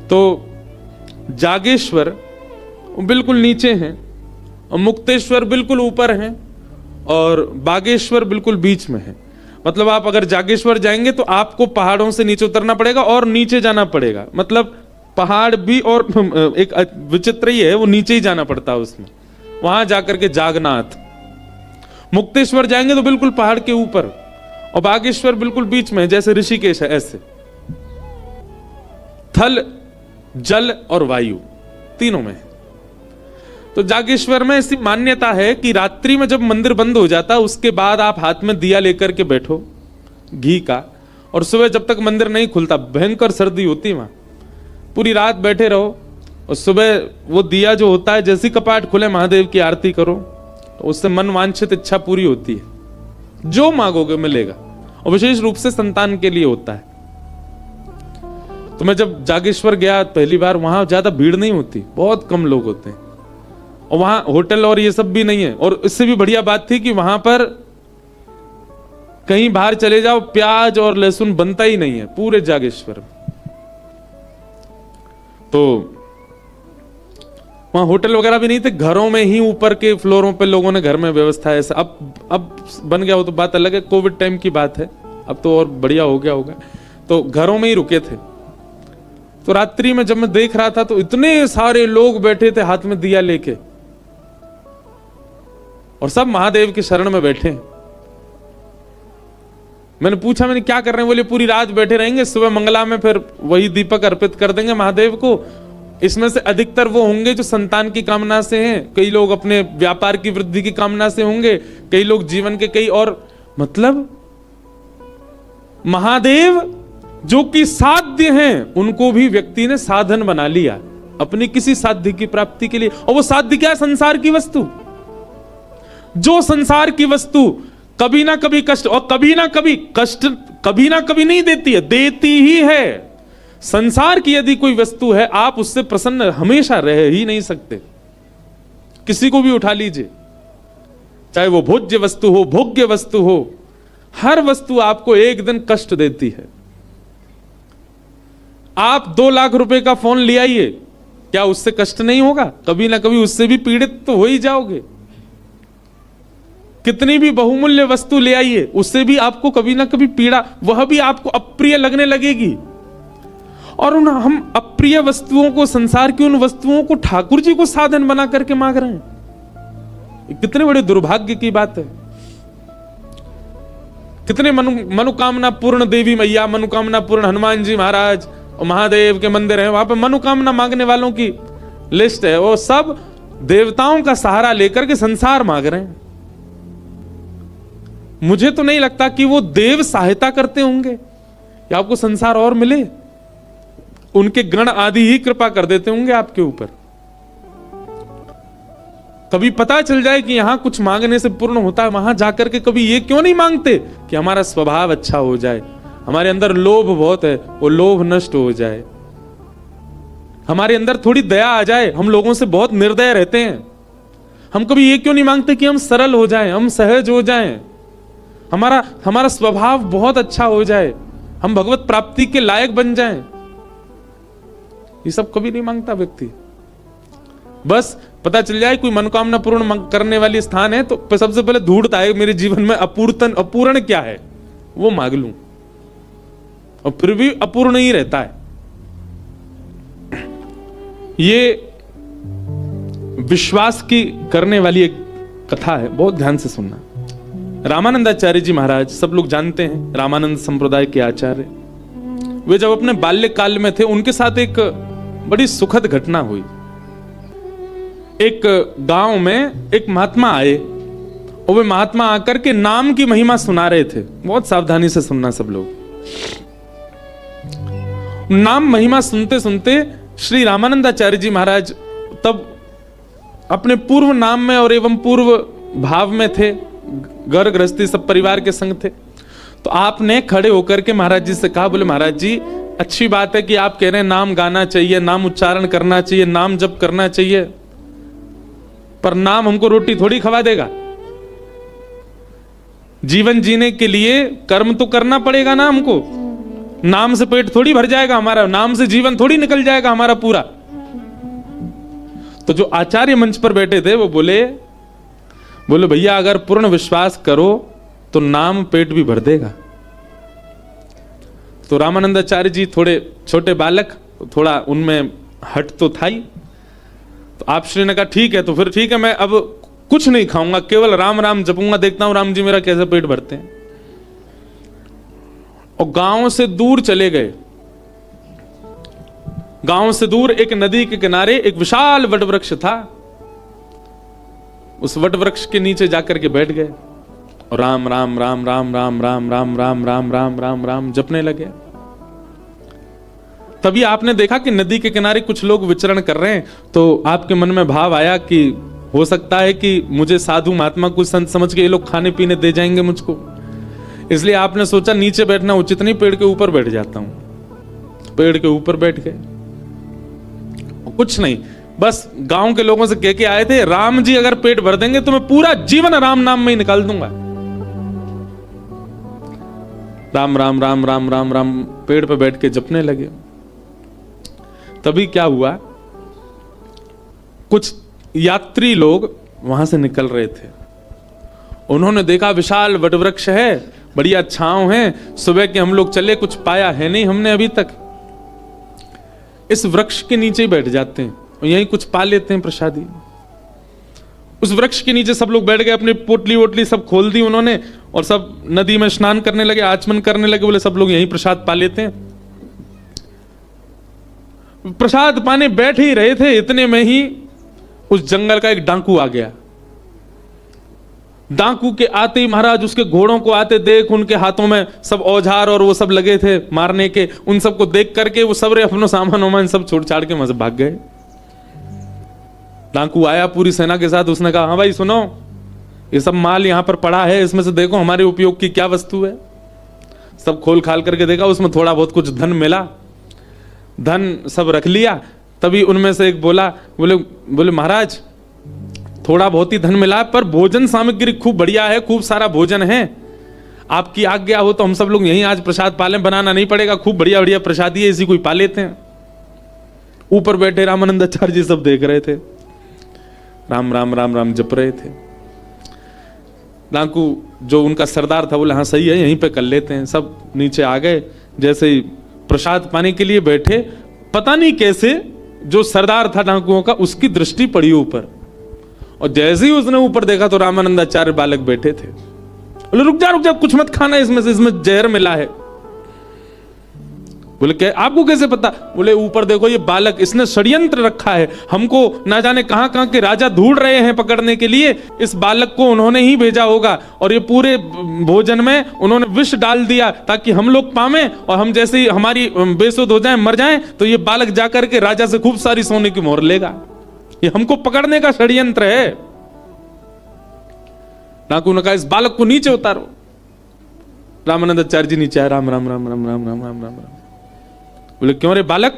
तो जागेश्वर बिल्कुल नीचे हैं, और मुक्तेश्वर बिल्कुल ऊपर हैं, और बागेश्वर बिल्कुल बीच में है। मतलब आप अगर जागेश्वर जाएंगे तो आपको पहाड़ों से नीचे उतरना पड़ेगा और नीचे जाना पड़ेगा। मतलब पहाड़ भी, और एक विचित्र ही है, वो नीचे ही जाना पड़ता है उसमें, वहां जाकर के जागनाथ। मुक्तेश्वर जाएंगे तो बिल्कुल पहाड़ के ऊपर, और बागेश्वर बिल्कुल बीच में, जैसे ऋषिकेश है ऐसे। थल, जल और वायु तीनों में है। तो जागेश्वर में ऐसी मान्यता है कि रात्रि में जब मंदिर बंद हो जाता है, उसके बाद आप हाथ में दिया लेकर के बैठो घी का, और सुबह जब तक मंदिर नहीं खुलता, भयंकर सर्दी होती है वहां, पूरी रात बैठे रहो, और सुबह वो दिया जो होता है, जैसी कपाट खुले महादेव की आरती करो, तो उससे मन वांछित इच्छा पूरी होती है। जो मांगोगे मिलेगा, और विशेष रूप से संतान के लिए होता है। तो मैं जब जागेश्वर गया पहली बार, वहां ज्यादा भीड़ नहीं होती, बहुत कम लोग होते हैं, और वहां होटल और ये सब भी नहीं है। और इससे भी बढ़िया बात थी कि वहां पर कहीं बाहर चले जाओ, प्याज और लहसुन बनता ही नहीं है पूरे जागेश्वर में। तो वहां होटल वगैरह भी नहीं थे, घरों में ही ऊपर के फ्लोरों पे लोगों ने घर में व्यवस्था है ऐसा। अब बन गया हो तो बात अलग है, कोविड टाइम की बात है, अब तो और बढ़िया हो गया होगा। तो घरों में ही रुके थे। तो रात्रि में जब मैं देख रहा था तो इतने सारे लोग बैठे थे हाथ में दिया लेके, और सब महादेव की शरण में बैठे। मैंने पूछा, मैंने क्या कर रहे हैं? बोले पूरी रात बैठे रहेंगे, सुबह मंगला में फिर वही दीपक अर्पित कर देंगे महादेव को। इसमें से अधिकतर वो होंगे जो संतान की कामना से हैं, कई लोग अपने व्यापार की वृद्धि की कामना से होंगे, कई लोग जीवन के कई और, मतलब महादेव जो कि साध्य हैं उनको भी व्यक्ति ने साधन बना लिया अपनी किसी साध्य की प्राप्ति के लिए। और वो साध्य क्या है? संसार की वस्तु। जो संसार की वस्तु कभी ना कभी कष्ट, और कभी ना कभी कष्ट कभी ना कभी नहीं देती है, देती ही है। संसार की यदि कोई वस्तु है, आप उससे प्रसन्न हमेशा रह ही नहीं सकते। किसी को भी उठा लीजिए, चाहे वो भोज्य वस्तु हो, भोग्य वस्तु हो, हर वस्तु आपको एक दिन कष्ट देती है। आप 2 लाख रुपए का फोन ले आइए, क्या उससे कष्ट नहीं होगा? कभी ना कभी उससे भी पीड़ित तो हो ही जाओगे। कितनी भी बहुमूल्य वस्तु ले आइए, उससे भी आपको कभी ना कभी पीड़ा, वह भी आपको अप्रिय लगने लगेगी। और उन हम अप्रिय वस्तुओं को, संसार की उन वस्तुओं को ठाकुर जी को साधन बना करके मांग रहे हैं। कितने बड़े दुर्भाग्य की बात है। कितने मनोकामना पूर्ण देवी मैया, मनोकामना पूर्ण हनुमान जी महाराज और महादेव के मंदिर हैं, वहां पे मनोकामना मांगने वालों की लिस्ट है। वो सब देवताओं का सहारा लेकर के संसार मांग रहे हैं। मुझे तो नहीं लगता कि वो देव सहायता करते होंगे या आपको संसार और मिले। उनके गण आदि ही कृपा कर देते होंगे आपके ऊपर। कभी पता चल जाए कि यहां कुछ मांगने से पूर्ण होता है, वहां जाकर के कभी ये क्यों नहीं मांगते कि हमारा स्वभाव अच्छा हो जाए, हमारे अंदर लोभ बहुत है वो लोभ नष्ट हो जाए, हमारे अंदर थोड़ी दया आ जाए। हम लोगों से बहुत निर्दय रहते हैं। हम कभी ये क्यों नहीं मांगते कि हम सरल हो जाएं, हम सहज हो जाएं, हमारा स्वभाव बहुत अच्छा हो जाए, हम भगवत प्राप्ति के लायक बन जाएं। ये सब कभी नहीं मांगता व्यक्ति। बस पता चल जाए कोई मनोकामना पूर्ण करने वाली स्थान है तो सबसे पहले ढूंढता है मेरे जीवन में अपूर्ण क्या है, वो मांग लूं, और फिर भी अपूर्ण ही रहता है। ये विश्वास की करने वाली एक कथा है, बहुत ध्यान से सुनना। रामानंदाचार्य जी महाराज, सब लोग जानते हैं, रामानंद संप्रदाय के आचार्य। वे जब अपने बाल्यकाल में थे, उनके साथ एक बड़ी सुखद घटना हुई। एक गांव में एक महात्मा आए और वे महात्मा आकर के नाम की महिमा सुना रहे थे। बहुत सावधानी से सुनना सब लोग। नाम महिमा सुनते सुनते श्री रामानंदाचार्य जी महाराज तब अपने पूर्व नाम में और एवं पूर्व भाव में थे, घर गृहस्थी सब परिवार के संग थे। तो आपने खड़े होकर के महाराज जी से कहा, बोले महाराज जी अच्छी बात है कि आप कह रहे हैं नाम गाना चाहिए, नाम उच्चारण करना चाहिए, नाम जप करना चाहिए, पर नाम हमको रोटी थोड़ी खवा देगा। जीवन जीने के लिए कर्म तो करना पड़ेगा ना हमको। नाम से पेट थोड़ी भर जाएगा हमारा, नाम से जीवन थोड़ी निकल जाएगा हमारा पूरा। तो जो आचार्य मंच पर बैठे थे वो बोले भैया अगर पूर्ण विश्वास करो तो नाम पेट भी भर देगा। तो रामानंदाचार्य जी थोड़े छोटे बालक, थोड़ा उनमें हट तो था ही। तो आप श्री ने कहा ठीक है, तो फिर ठीक है, मैं अब कुछ नहीं खाऊंगा, केवल राम राम जपूंगा, देखता हूं राम जी मेरा कैसे पेट भरते हैं। और गांव से दूर चले गए। गांव से दूर एक नदी के किनारे एक विशाल वटवृक्ष था। उस वटवृक्ष के नीचे जाकर के बैठ गए और राम राम राम राम राम राम राम राम राम राम राम राम जपने लगे। तभी आपने देखा कि नदी के किनारे कुछ लोग विचरण कर रहे हैं। तो आपके मन में भाव आया कि हो सकता है कि मुझे साधु महात्मा कुछ संत समझ के ये लोग खाने पीने दे जाएंगे मुझको, इसलिए आपने सोचा नीचे बैठना उचित नहीं, पेड़ के ऊपर बैठ जाता हूं। पेड़ के ऊपर बैठ गए। कुछ नहीं, बस गांव के लोगों से कह के आए थे, राम जी अगर पेट भर देंगे तो मैं पूरा जीवन राम नाम में ही निकाल दूंगा। राम राम राम राम राम राम पेड़ पे बैठ के जपने लगे। तभी क्या हुआ, कुछ यात्री लोग वहां से निकल रहे थे। उन्होंने देखा विशाल वटवृक्ष है, बढ़िया छांव है, सुबह के हम लोग चले, कुछ पाया है नहीं हमने अभी तक, इस वृक्ष के नीचे ही बैठ जाते हैं और यहीं कुछ पा लेते हैं प्रसादी। उस वृक्ष के नीचे सब लोग बैठ गए, अपनी पोटली वोटली सब खोल दी उन्होंने और सब नदी में स्नान करने लगे, आचमन करने लगे। बोले सब लोग यहीं प्रसाद पा लेते हैं। प्रसाद पाने बैठ ही रहे थे, इतने में ही उस जंगल का एक डाकू आ गया। डाकू के आते ही महाराज उसके घोड़ों को आते देख, उनके हाथों में सब औजार और वो सब लगे थे मारने के, उन सबको देख करके वो सबरे अपनो सामान वामान सब छोड़ छाड़ के मजे भाग गए। डाकू आया पूरी सेना के साथ, उसने कहा हाँ भाई सुनो, ये सब माल यहां पर पड़ा है, इसमें से देखो हमारे उपयोग की क्या वस्तु है। सब खोल खाल करके देखा, उसमें थोड़ा बहुत कुछ धन मिला, धन सब रख लिया। तभी उनमें से एक बोला, बोले महाराज थोड़ा बहुत ही धन मिला पर भोजन सामग्री खूब बढ़िया है, खूब सारा भोजन है, आपकी आज्ञा हो तो हम सब लोग यहीं आज प्रसाद पालें, बनाना नहीं पड़ेगा, खूब बढ़िया बढ़िया प्रसादी है, इसी को ही पा लेते हैं। ऊपर बैठे रामानंदाचार्य जी सब देख रहे थे, राम राम राम राम जप रहे थे। डाकू जो उनका सरदार था बोले हाँ सही है, यहीं पे कर लेते हैं। सब नीचे आ गए। जैसे ही प्रसाद पाने के लिए बैठे, पता नहीं कैसे जो सरदार था डाकुओं का, उसकी दृष्टि पड़ी ऊपर, और जैसे ही उसने ऊपर देखा तो रामानंदाचार्य बालक बैठे थे। बोले रुक जा कुछ मत खाना, इसमें जहर मिला है। बोले क्या, आपको कैसे पता? बोले ऊपर देखो ये बालक, इसने षड्यंत्र रखा है, हमको ना जाने कहां कहां के राजा ढूंढ रहे हैं पकड़ने के लिए, इस बालक को उन्होंने ही भेजा होगा, और ये पूरे भोजन में उन्होंने विष डाल दिया ताकि हम लोग पावें, और हम जैसे ही हमारी बेसुध हो जाएं, मर जाएं, तो ये बालक जाकर के राजा से खूब सारी सोने की मोहर लेगा, ये हमको पकड़ने का षड्यंत्र है। डाकू ने कहा इस बालक को नीचे उतारो। रामानंदाचार्य जी नीचे आए, राम राम राम राम राम राम राम राम। बोले क्यों रे बालक,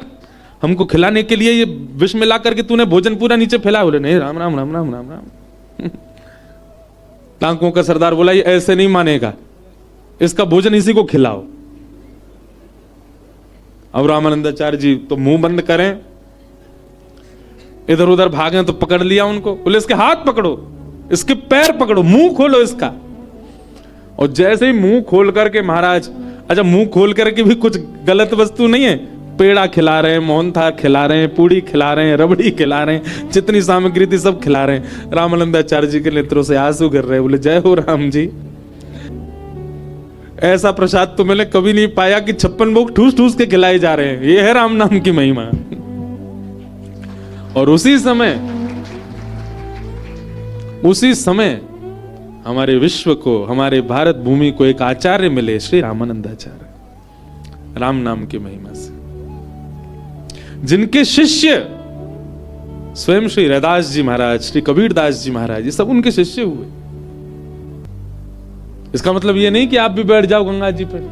हमको खिलाने के लिए ये विष मिला करके तूने भोजन पूरा नीचे फैला? बोले नहीं, राम राम राम राम राम राम। डाकुओं का सरदार बोला ये ऐसे नहीं मानेगा, इसका भोजन इसी को खिलाओ। अब रामानंदाचार्य जी तो मुंह बंद करें, इधर उधर भागे तो पकड़ लिया उनको। बोले इसके हाथ पकड़ो, इसके पैर पकड़ो, मुंह खोलो इसका। और जैसे ही मुंह खोल करके महाराज, अच्छा मुंह खोल करके भी कुछ गलत वस्तु नहीं है, पेड़ा खिला रहे हैं, मोहनथाल खिला रहे हैं, पूड़ी खिला रहे हैं, रबड़ी खिला रहे हैं, जितनी सामग्री थी सब खिला रहे हैं। रामानंदाचार्य जी के नेत्रों से आंसू गिर रहे। बोले जय हो राम जी, ऐसा प्रसाद तो मैंने कभी नहीं पाया कि 56 भोग ठूस ठूस के खिलाए जा रहे हैं। ये है राम नाम की महिमा। और उसी समय हमारे विश्व को, हमारे भारत भूमि को एक आचार्य मिले, श्री रामानंदाचार्य, राम नाम की महिमा से, जिनके शिष्य स्वयं श्री रैदास जी महाराज, श्री कबीरदास जी महाराज, ये सब उनके शिष्य हुए। इसका मतलब ये नहीं कि आप भी बैठ जाओ गंगा जी पर,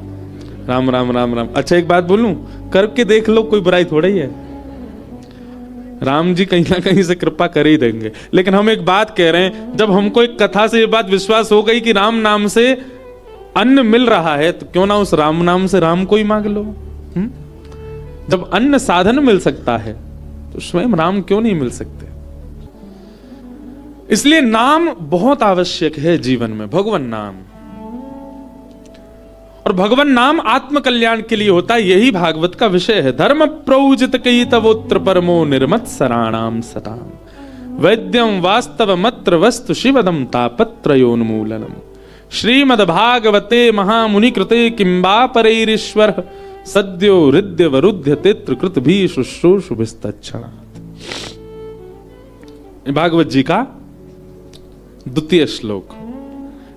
राम राम राम राम। अच्छा एक बात बोलूं, करके देख लो, कोई बुराई थोड़ा ही है, राम जी कहीं ना कहीं से कृपा कर ही देंगे। लेकिन हम एक बात कह रहे हैं, जब हमको एक कथा से ये बात विश्वास हो गई कि राम नाम से अन्न मिल रहा है, तो क्यों ना उस राम नाम से राम को ही मांग लो। जब अन्न साधन मिल सकता है तो स्वयं राम क्यों नहीं मिल सकते? इसलिए नाम बहुत आवश्यक है जीवन में, भगवान नाम। और भगवान नाम आत्म कल्याण के लिए होता है, यही भागवत का विषय है। धर्म प्रौजित कई तवोत्र परमो निर्मत सराणाम सताम वैद्यम वास्तव मत्र वस्तु शिवदम तापत्रयोन्मूलनम श्रीमद् भागवते महामुनि कृते किंबा परैरीश्वर सद्यो हृदय वरुध्य तित्र कृत भी शुश्रूषु विस्तच्छणात्। भागवत जी का द्वितीय श्लोक,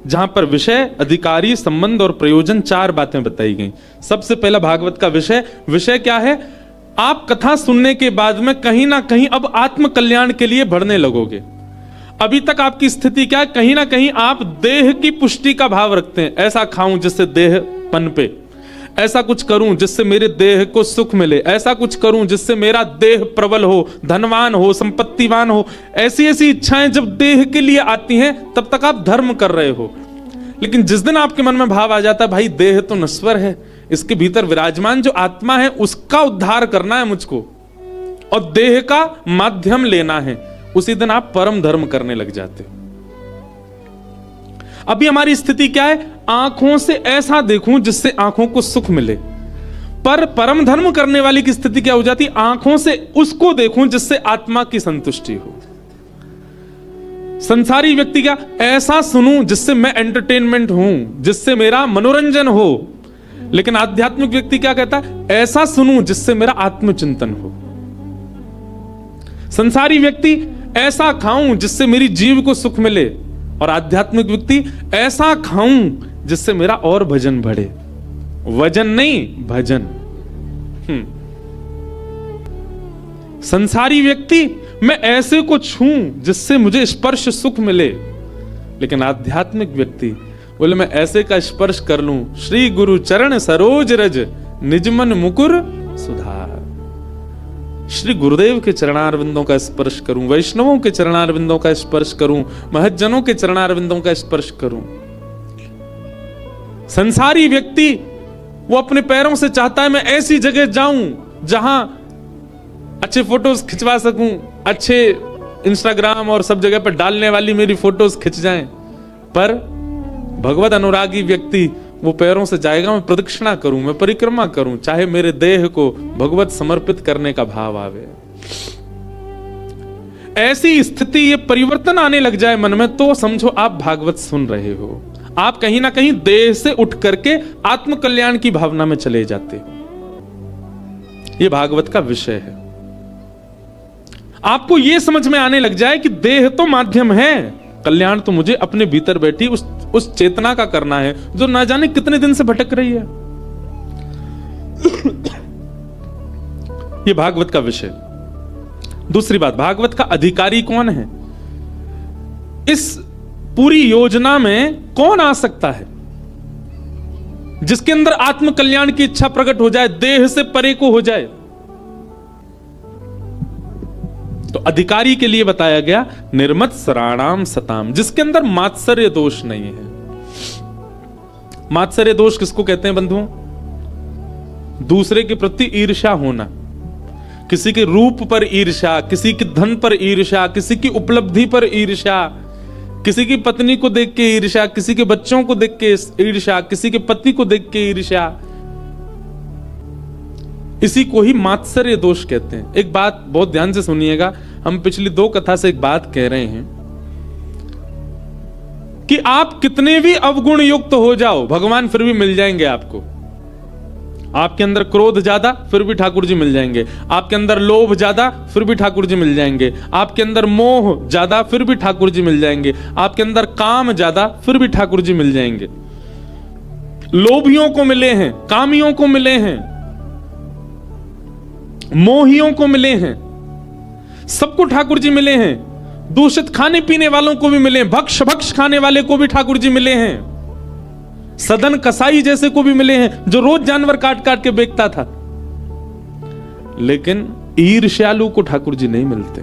जहां पर विषय, अधिकारी, संबंध और प्रयोजन, 4 बातें बताई गई। सबसे पहला भागवत का विषय क्या है? आप कथा सुनने के बाद में कहीं ना कहीं अब आत्म कल्याण के लिए बढ़ने लगोगे। अभी तक आपकी स्थिति क्या है? कहीं ना कहीं आप देह की पुष्टि का भाव रखते हैं, ऐसा खाऊं जिससे देह पनपे, ऐसा कुछ करूं जिससे मेरे देह को सुख मिले, ऐसा कुछ करूं जिससे मेरा देह प्रबल हो, धनवान हो, संपत्तिवान हो। ऐसी ऐसी इच्छाएं जब देह के लिए आती हैं, तब तक आप धर्म कर रहे हो। लेकिन जिस दिन आपके मन में भाव आ जाता है, भाई देह तो नश्वर है, इसके भीतर विराजमान जो आत्मा है उसका उद्धार करना है मुझको, और देह का माध्यम लेना है, उसी दिन आप परम धर्म करने लग जाते हो। अभी हमारी स्थिति क्या है? आंखों से ऐसा देखूं जिससे आंखों को सुख मिले। पर परम धर्म करने वाली की स्थिति क्या हो जाती? आंखों से उसको देखूं जिससे आत्मा की संतुष्टि हो। संसारी व्यक्ति क्या, ऐसा सुनूं जिससे मैं एंटरटेनमेंट हूं, जिससे मेरा मनोरंजन हो। लेकिन आध्यात्मिक व्यक्ति क्या कहता है, ऐसा सुनूं जिससे मेरा आत्मचिंतन हो। संसारी व्यक्ति ऐसा खाऊं जिससे मेरी जीव को सुख मिले, और आध्यात्मिक व्यक्ति ऐसा खाऊं जिससे मेरा और भजन बढ़े। वजन नहीं, भजन। संसारी व्यक्ति मैं ऐसे को छूं जिससे मुझे स्पर्श सुख मिले, लेकिन आध्यात्मिक व्यक्ति बोले मैं ऐसे का स्पर्श कर लूं, श्री गुरु चरण सरोज रज निजमन मुकुर सुधार। श्री गुरुदेव के चरणारविंदों का स्पर्श करूं, वैष्णवों के चरणारविंदों का स्पर्श करूं, महज्जनों के चरणारविंदों का स्पर्श करूं। संसारी व्यक्ति वो अपने पैरों से चाहता है मैं ऐसी जगह जाऊं जहां अच्छे फोटोज खिंचवा सकूं, अच्छे इंस्टाग्राम और सब जगह पर डालने वाली मेरी फोटोज खिंच जाएं। पर भगवत अनुरागी व्यक्ति वो पैरों से जाएगा मैं प्रदक्षिणा करूं, मैं परिक्रमा करूं, चाहे मेरे देह को भगवत समर्पित करने का भाव आवे। ऐसी स्थिति, ये परिवर्तन आने लग जाए मन में, तो समझो आप भागवत सुन रहे हो। आप कहीं ना कहीं देह से उठ करके आत्म कल्याण की भावना में चले जाते हो। ये भागवत का विषय है। आपको यह समझ में आने लग जाए कि देह तो माध्यम है, कल्याण तो मुझे अपने भीतर बैठी उस चेतना का करना है जो ना जाने कितने दिन से भटक रही है। यह भागवत का विषय। दूसरी बात, भागवत का अधिकारी कौन है? इस पूरी योजना में कौन आ सकता है जिसके अंदर आत्म कल्याण की इच्छा प्रकट हो जाए, देह से परे को हो जाए? तो अधिकारी के लिए बताया गया निर्मत सराणाम सताम, जिसके अंदर मात्सर्य दोष नहीं है। मात्सर्य दोष किसको कहते हैं बंधुओं? दूसरे के प्रति ईर्ष्या होना, किसी के रूप पर ईर्ष्या, किसी के धन पर ईर्ष्या, किसी की उपलब्धि पर ईर्ष्या, किसी की पत्नी को देख के ईर्ष्या, किसी के बच्चों को देख के ईर्ष्या, किसी के पति को देख के ईर्ष्या, इसी को ही मात्सर्य दोष कहते हैं। एक बात बहुत ध्यान से सुनिएगा, हम पिछली 2 कथा से एक बात कह रहे हैं कि आप कितने भी अवगुण युक्त हो जाओ, भगवान फिर भी मिल जाएंगे आपको। आपके अंदर क्रोध ज्यादा, फिर भी ठाकुर जी मिल जाएंगे। आपके अंदर लोभ ज्यादा, फिर भी ठाकुर जी मिल जाएंगे। आपके अंदर मोह ज्यादा, फिर भी ठाकुर जी मिल जाएंगे। आपके अंदर काम ज्यादा, फिर भी ठाकुर जी मिल जाएंगे। लोभियों को मिले हैं, कामियों को मिले हैं, मोहियों को मिले हैं, सबको ठाकुर जी मिले हैं। दूषित खाने पीने वालों को भी मिले, भक्ष खाने वाले को भी ठाकुर जी मिले हैं। सदन कसाई जैसे को भी मिले हैं जो रोज जानवर काट काट के बेचता था। लेकिन ईर्ष्यालु को ठाकुर जी नहीं मिलते,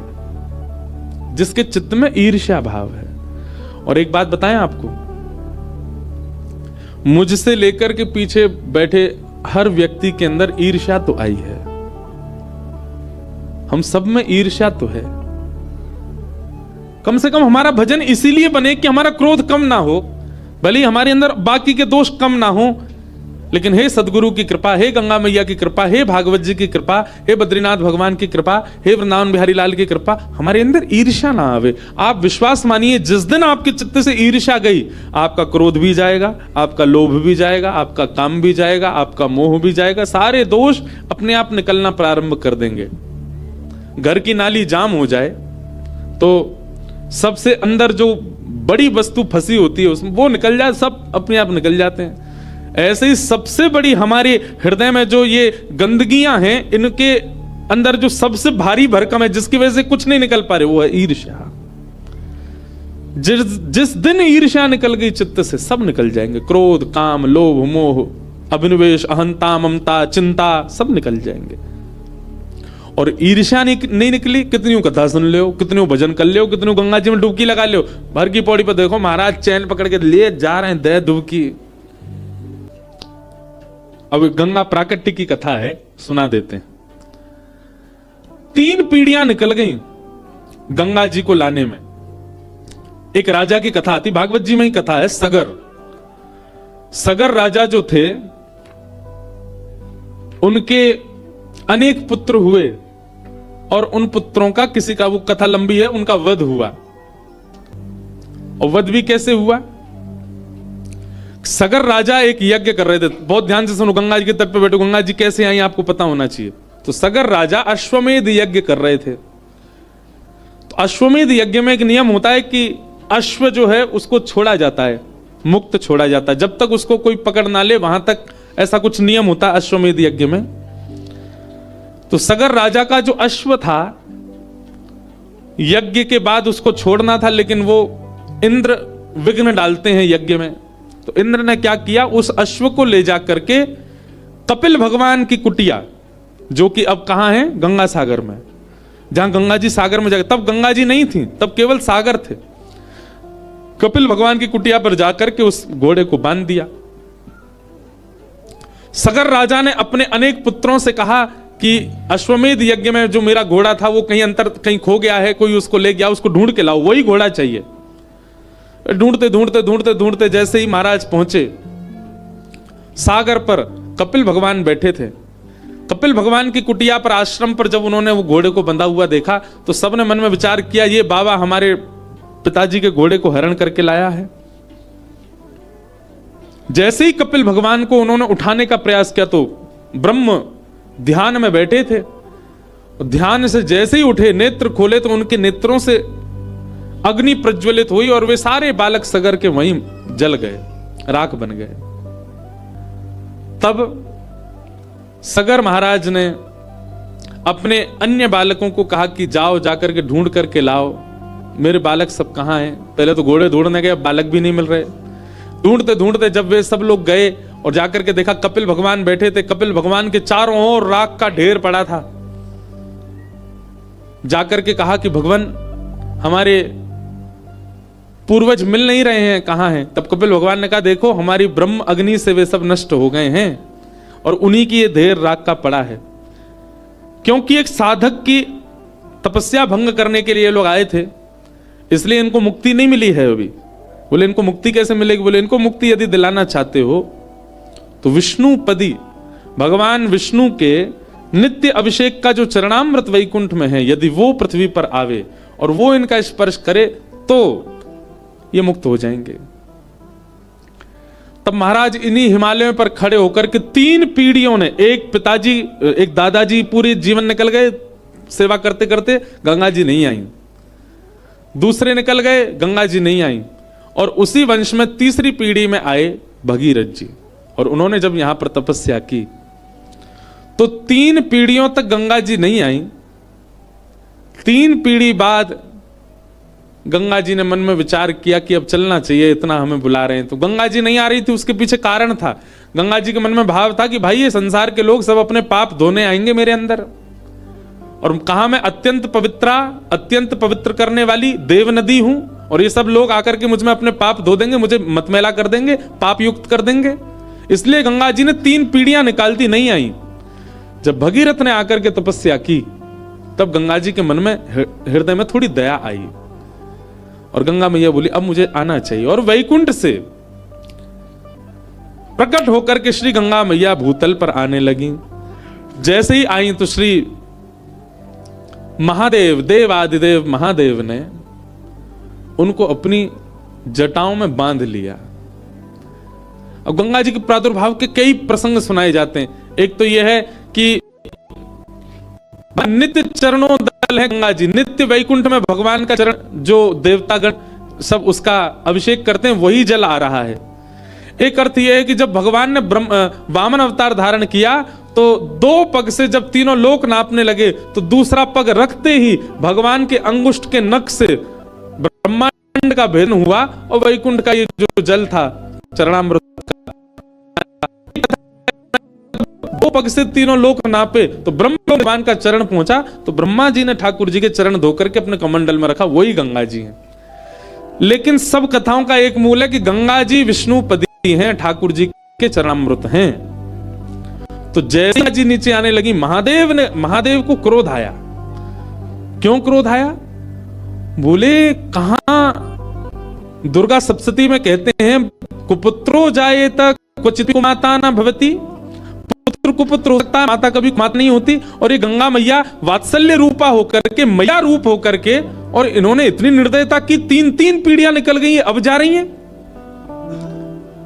जिसके चित्त में ईर्ष्या भाव है। और एक बात बताएं आपको, मुझसे लेकर के पीछे बैठे हर व्यक्ति के अंदर ईर्ष्या तो आई है। हम सब में ईर्ष्या तो है। कम से कम हमारा भजन इसीलिए बने कि हमारा क्रोध कम ना हो, भले ही हमारे अंदर बाकी के दोष कम ना हो, लेकिन हे सदगुरु की कृपा, हे गंगा मैया की कृपा, हे भागवत जी की कृपा, हे बद्रीनाथ भगवान की कृपा, हे वृंदावन बिहारी लाल की कृपा, हमारे अंदर ईर्ष्या ना आवे। आप विश्वास मानिए, जिस दिन आपके चित्त से ईर्ष्या गई, आपका क्रोध भी जाएगा, आपका लोभ भी जाएगा, आपका काम भी जाएगा, आपका मोह भी जाएगा। सारे दोष अपने आप निकलना प्रारंभ कर देंगे। घर की नाली जाम हो जाए तो सबसे अंदर जो बड़ी वस्तु फंसी होती है उसमें वो निकल जाए, सब अपने आप निकल जाते हैं। ऐसे ही सबसे बड़ी हमारे हृदय में जो ये गंदगियां हैं, इनके अंदर जो सबसे भारी भरकम है, जिसकी वजह से कुछ नहीं निकल पा रहे, वो है ईर्ष्या। जिस दिन ईर्ष्या निकल गई चित्त से, सब निकल जाएंगे। क्रोध, काम, लोभ, मोह, अभिनिवेश, अहंता, ममता, चिंता, सब निकल जाएंगे। और ईर्ष्या नहीं निकली, कितनी कथा सुन लो, कितने भजन कर लो, कितने गंगा जी में डुबकी लगा लो। भर की पौड़ी पर देखो महाराज चैन पकड़ के ले जा रहे हैं, दे डुबकी। अब गंगा प्राकट्य की कथा है, सुना देते हैं। 3 पीढ़ियां निकल गई गंगा जी को लाने में। एक राजा की कथा आती, भागवत जी में ही कथा है। सगर राजा जो थे, उनके अनेक पुत्र हुए और उन पुत्रों का किसी का, वो कथा लंबी है, उनका वध हुआ। और वध भी कैसे हुआ? सगर राजा एक यज्ञ कर रहे थे, बहुत ध्यान से सुनो, गंगा जी के तट पे बैठो, गंगा जी कैसे आई आपको पता होना चाहिए। तो सगर राजा अश्वमेध यज्ञ कर रहे थे। तो अश्वमेध यज्ञ में एक नियम होता है कि अश्व जो है उसको छोड़ा जाता है, मुक्त छोड़ा जाता है, जब तक उसको कोई पकड़ ना ले वहां तक, ऐसा कुछ नियम होता है अश्वमेध यज्ञ में। तो सगर राजा का जो अश्व था, यज्ञ के बाद उसको छोड़ना था, लेकिन वो इंद्र विघ्न डालते हैं यज्ञ में। तो इंद्र ने क्या किया, उस अश्व को ले जा करके कपिल भगवान की कुटिया, जो कि अब कहां है, गंगा सागर में, जहां गंगा जी सागर में जाकर, तब गंगा जी नहीं थी, तब केवल सागर थे। कपिल भगवान की कुटिया पर जाकर के उस घोड़े को बांध दिया। सगर राजा ने अपने अनेक पुत्रों से कहा कि अश्वमेध यज्ञ में जो मेरा घोड़ा था वो कहीं खो गया है, कोई उसको ले गया, उसको ढूंढ के लाओ, वही घोड़ा चाहिए। ढूंढते ढूंढते ढूंढते ढूंढते जैसे ही महाराज पहुंचे सागर पर, कपिल भगवान बैठे थे। कपिल भगवान की कुटिया पर, आश्रम पर जब उन्होंने वो घोड़े को बंधा हुआ देखा तो सबने मन में विचार किया, ये बाबा हमारे पिताजी के घोड़े को हरण करके लाया है। जैसे ही कपिल भगवान को उन्होंने उठाने का प्रयास किया तो ब्रह्म ध्यान में बैठे थे, ध्यान से जैसे ही उठे, नेत्र खोले तो उनके नेत्रों से अग्नि प्रज्वलित हुई और वे सारे बालक सगर के वहीं जल गए, राख बन गए। तब सगर महाराज ने अपने अन्य बालकों को कहा कि जाओ, जाकर के ढूंढ करके लाओ, मेरे बालक सब कहां हैं। पहले तो घोड़े ढूंढने गए, बालक भी नहीं मिल रहे। ढूंढते ढूंढते जब वे सब लोग गए और जाकर के देखा कपिल भगवान बैठे थे, कपिल भगवान के चारों ओर राख का ढेर पड़ा था। जाकर के कहा कि भगवान हमारे पूर्वज मिल नहीं रहे हैं, कहां हैं। तब कपिल भगवान ने कहा, देखो हमारी ब्रह्म अग्नि से वे सब नष्ट हो गए हैं और उन्हीं की ये ढेर राख का पड़ा है। क्योंकि एक साधक की तपस्या भंग करने के लिए लोग आए थे, इसलिए इनको मुक्ति नहीं मिली है अभी। बोले इनको मुक्ति कैसे मिलेगी? बोले इनको मुक्ति यदि दिलाना चाहते हो तो विष्णुपदी, भगवान विष्णु के नित्य अभिषेक का जो चरणामृत वैकुंठ में है, यदि वो पृथ्वी पर आवे और वो इनका स्पर्श करे तो ये मुक्त हो जाएंगे। तब महाराज इन्हीं हिमालयों पर खड़े होकर के 3 पीढ़ियों ने, एक पिताजी, एक दादाजी पूरे जीवन निकल गए सेवा करते करते, गंगा जी नहीं आई। दूसरे निकल गए, गंगा जी नहीं आई। और उसी वंश में तीसरी पीढ़ी में आए भगीरथ जी, और उन्होंने जब यहां पर तपस्या की तो 3 पीढ़ियों तक गंगा जी नहीं आई। 3 पीढ़ी बाद गंगा जी ने मन में विचार किया कि अब चलना चाहिए, इतना हमें बुला रहे हैं। तो गंगा जी नहीं आ रही थी, उसके पीछे कारण था। गंगा जी के मन में भाव था कि भाई ये संसार के लोग सब अपने पाप धोने आएंगे मेरे अंदर, और कहा मैं अत्यंत पवित्र करने वाली देव नदी हूं, और ये सब लोग आकर के मुझ में अपने पाप धो देंगे, मुझे मतमैला कर देंगे, पाप युक्त कर देंगे। इसलिए गंगा जी ने 3 पीढ़ियां निकालती नहीं आई। जब भगीरथ ने आकर के तपस्या की तब गंगा जी के मन में, हृदय में थोड़ी दया आई और गंगा मैया बोली अब मुझे आना चाहिए। और वैकुंठ से प्रकट होकर के श्री गंगा मैया भूतल पर आने लगी। जैसे ही आई तो श्री महादेव, देवादिदेव महादेव ने उनको अपनी जटाओं में बांध लिया। अब गंगा जी के प्रादुर्भाव के कई प्रसंग सुनाए जाते हैं। एक तो यह है कि नित्य चरणों दल है गंगा जी, नित्य वैकुंठ में भगवान का चरण, जो देवतागण सब उसका अभिषेक करते हैं, वही जल आ रहा है। एक अर्थ यह है कि जब भगवान ने वामन अवतार धारण किया तो 2 पग से जब तीनों लोक नापने लगे तो दूसरा पग रखते ही भगवान के अंगुष्ठ के नख से ब्रह्मांड का भेदन हुआ और वैकुंठ का ये जो जल था चरणामृत का, 2 पग से तीनों लोक नापे तो ब्रह्म भगवान का चरण पहुंचा। तो ब्रह्मा जी ने ठाकुर जी के चरण धोकर के अपने कमंडल में रखा, वही गंगा जी हैं। लेकिन सब कथाओं का एक मूल है कि गंगा जी विष्णुपदी हैं, ठाकुर जी के चरणामृत हैं। तो जैसे जी नीचे आने लगी, महादेव को क्रोध आया। क्यों क्रोध आया? बोले कहां दुर्गा सप्तशती में कहते हैं कुपुत्रो जायेत क्वचित् कुमाता न भवति, पुत्र कुपुत्र हो सकता है, माता कभी माता नहीं होती। और ये गंगा मैया वात्सल्य रूपा होकर के, मैया रूप होकर के और इन्होंने इतनी निर्दयता की, 3 पीढ़ियां निकल गई, अब जा रही हैं।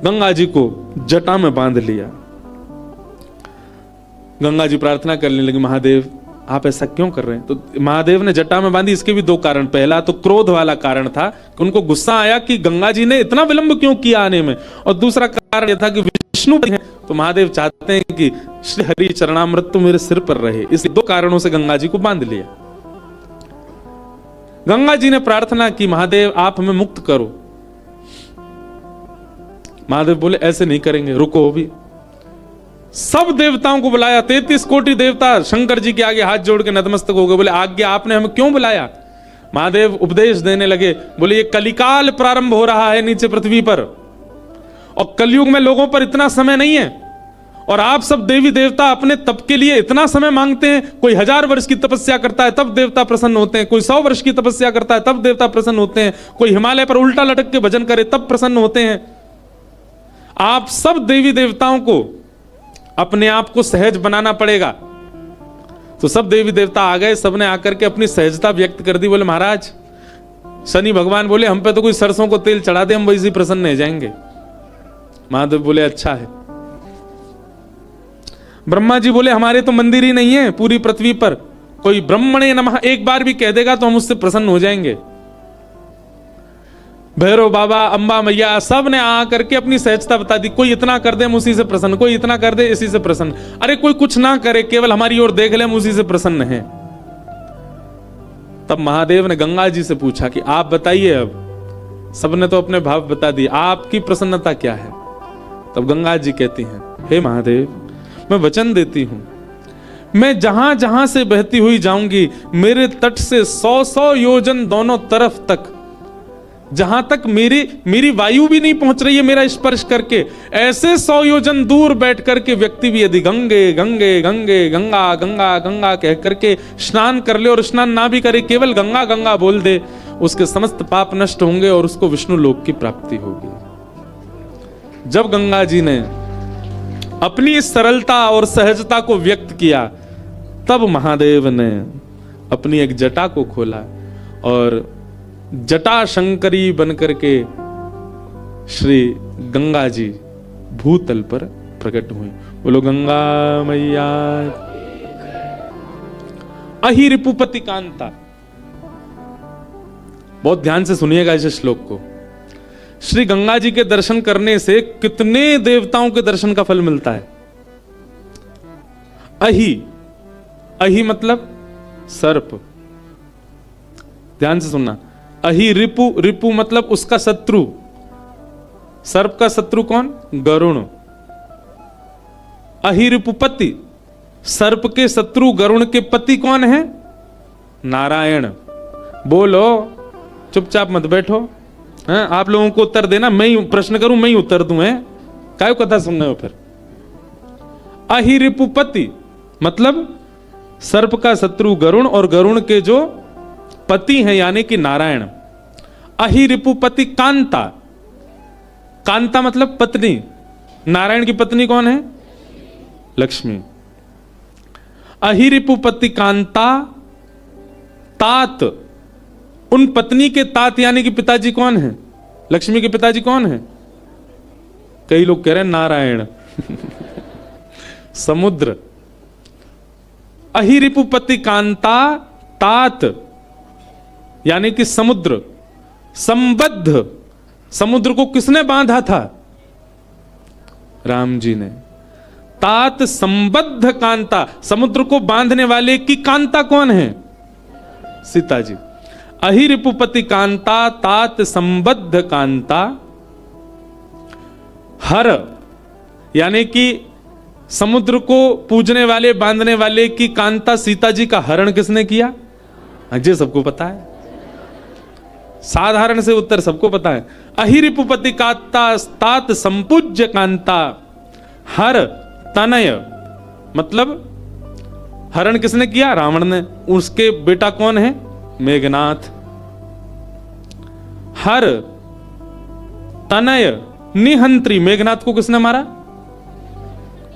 गंगा जी को जटा में बांध लिया। गंगा जी प्रार्थना करने लगी, महादेव आप ऐसा क्यों कर रहे हैं? तो महादेव ने जटा में बांधी। इसके भी 2 कारण। पहला तो क्रोध वाला कारण था कि उनको गुस्सा आया कि गंगा जी ने इतना विलंब क्यों किया आने में, और दूसरा कारण यह था कि विष्णु है तो महादेव चाहते हैं कि श्री हरि चरणामृत तो मेरे सिर पर रहे। इस 2 कारणों से गंगा जी को बांध लिया। गंगा जी ने प्रार्थना की, महादेव आप हमें मुक्त करो। महादेव बोले ऐसे नहीं करेंगे, रुको। भी सब देवताओं को बुलाया, 33 कोटि देवता शंकर जी के आगे हाथ जोड़ के नतमस्तक हो गए। बोले आज्ञा आपने हमें क्यों बुलाया? महादेव उपदेश देने लगे, बोले ये कलिकाल प्रारंभ हो रहा है नीचे पृथ्वी पर, और कलयुग में लोगों पर इतना समय नहीं है, और आप सब देवी देवता अपने तप के लिए इतना समय मांगते हैं। कोई 1000 वर्ष की तपस्या करता है तब देवता प्रसन्न होते हैं, कोई 100 वर्ष की तपस्या करता है तब देवता प्रसन्न होते हैं, कोई हिमालय पर उल्टा लटक के भजन करे तब प्रसन्न होते हैं। आप सब देवी देवताओं को अपने आप को सहज बनाना पड़ेगा। तो सब देवी देवता आ गए, सबने आकर के अपनी सहजता व्यक्त कर दी। बोले महाराज, शनि भगवान बोले हम पे तो कोई सरसों को तेल चढ़ा दे, हम वैसे प्रसन्न हो जाएंगे। महादेव बोले अच्छा है। ब्रह्मा जी बोले हमारे तो मंदिर ही नहीं है पूरी पृथ्वी पर, कोई ब्रह्मणे नमः एक बार भी कह देगा तो हम उससे प्रसन्न हो जाएंगे। भैरव बाबा, अंबा मैया, सब ने आकर के अपनी सहजता बता दी। कोई इतना कर दे हम उसी से प्रसन्न, कोई इतना कर दे इसी से प्रसन्न, अरे कोई कुछ ना करे केवल हमारी ओर देख ले हम उसी से प्रसन्न हैं। तब महादेव ने गंगा जी से पूछा कि आप बताइए, अब सबने तो अपने भाव बता दिए, आपकी प्रसन्नता क्या है? तब गंगा जी कहती हैं, हे महादेव मैं वचन देती हूं, मैं जहां जहां से बहती हुई जाऊंगी मेरे तट से 100 योजन दोनों तरफ तक, जहां तक मेरी वायु भी नहीं पहुंच रही है मेरा स्पर्श करके, ऐसे 100 योजन दूर बैठ करके व्यक्ति भी यदि गंगे गंगे गंगे गंगा गंगा गंगा कह करके स्नान कर ले, और स्नान ना भी करे केवल गंगा गंगा बोल दे, उसके समस्त पाप नष्ट होंगे और उसको विष्णु लोक की प्राप्ति होगी। जब गंगा जी ने अपनी इस सरलता और सहजता को व्यक्त किया, तब महादेव ने अपनी एक जटा को खोला और जटा शंकरी बनकर के श्री गंगा जी भूतल पर प्रकट हुई। बोलो गंगा मैया। अहि रिपुपति कांता, बहुत ध्यान से सुनिएगा इस श्लोक को। श्री गंगा जी के दर्शन करने से कितने देवताओं के दर्शन का फल मिलता है। अहि, अहि मतलब सर्प, ध्यान से सुनना। अहि रिपु, रिपु मतलब उसका शत्रु। सर्प का शत्रु कौन? गरुण। अहि रिपुपति, सर्प के शत्रु गरुण के पति कौन है? नारायण। बोलो, चुपचाप मत बैठो, हैं? आप लोगों को उत्तर देना, मैं ही प्रश्न करूं मैं ही उत्तर दूं, है काय कथा सुन रहे हो फिर? अहि रिपुपति मतलब सर्प का शत्रु गरुण और गरुण के जो पति हैं यानी कि नारायण। अहि रिपुपति कांता, कांता मतलब पत्नी। नारायण की पत्नी कौन है? लक्ष्मी। अहि रिपुपति कांता तात, उन पत्नी के तात यानी कि पिताजी कौन है? लक्ष्मी के पिताजी कौन है? कई लोग कह रहे हैं नारायण। समुद्र। अहि रिपुपति कांता तात यानी कि समुद्र। संबद्ध, समुद्र को किसने बांधा था? राम जी ने। तात संबद्ध कांता, समुद्र को बांधने वाले की कांता कौन है? सीता जी। अहि रिपुपति कांता तात संबद्ध कांता। हर यानी कि समुद्र को पूजने वाले बांधने वाले की कांता सीता जी का हरण किसने किया? अजय सबको पता है, साधारण से उत्तर सबको पता है। अहि रिपुपति कांता तात संपूज्य कांता। हर तनय मतलब हरण किसने किया? रावण ने। उसके बेटा कौन है? मेघनाथ। हर तनय निहंत्री, मेघनाथ को किसने मारा?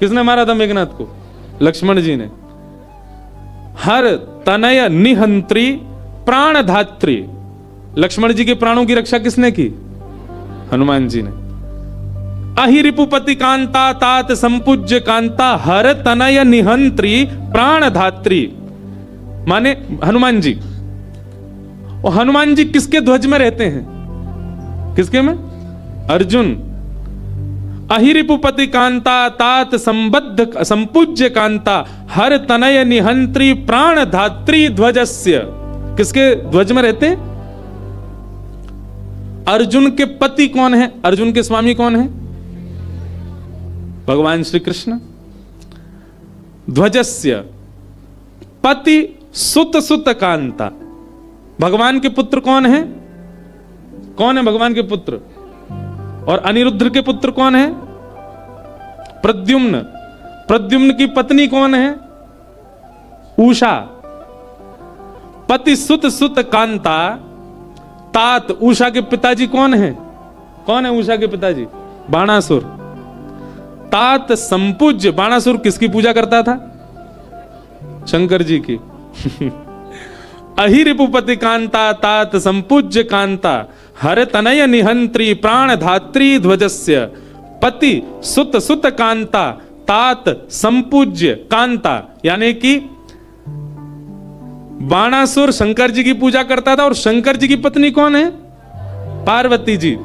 किसने मारा था मेघनाथ को? लक्ष्मण जी ने। हर तनय निहंत्री प्राणधात्री। लक्ष्मण जी के प्राणों की रक्षा किसने की? हनुमान जी ने। अहिरिपुपति कांता तात संपूज्य कांता हर तनय निहंत्री प्राणधात्री, माने हनुमान जी। और हनुमान जी किसके ध्वज में रहते हैं? किसके में? अर्जुन। अहिरिपुपति कांता तात संबद्ध संपूज्य कांता हर तनय निहंत्री प्राणधात्री ध्वजस्य, किसके ध्वज में रहते हैं? अर्जुन के पति कौन है? अर्जुन के स्वामी कौन है? भगवान श्री कृष्ण। ध्वजस्य पति सुत सुत कांता, भगवान के पुत्र कौन है? कौन है भगवान के पुत्र? और अनिरुद्ध के पुत्र कौन है? प्रद्युम्न। प्रद्युम्न की पत्नी कौन है? उषा। पति सुत सुत कांता तात, उषा के पिताजी कौन है? कौन है उषा के पिताजी? बाणासुर। तात संपूज्य, बाणासुर किसकी पूजा करता था? शंकर जी की। अहिरिपुपति कांता तात संपूज्य कांता हर तनय निहंत्री प्राणधात्री ध्वजस्य पति सुत सुत कांता तात संपूज्य कांता, यानी कि बाणासुर शंकर जी की पूजा करता था और शंकर जी की पत्नी कौन है? पार्वती जी।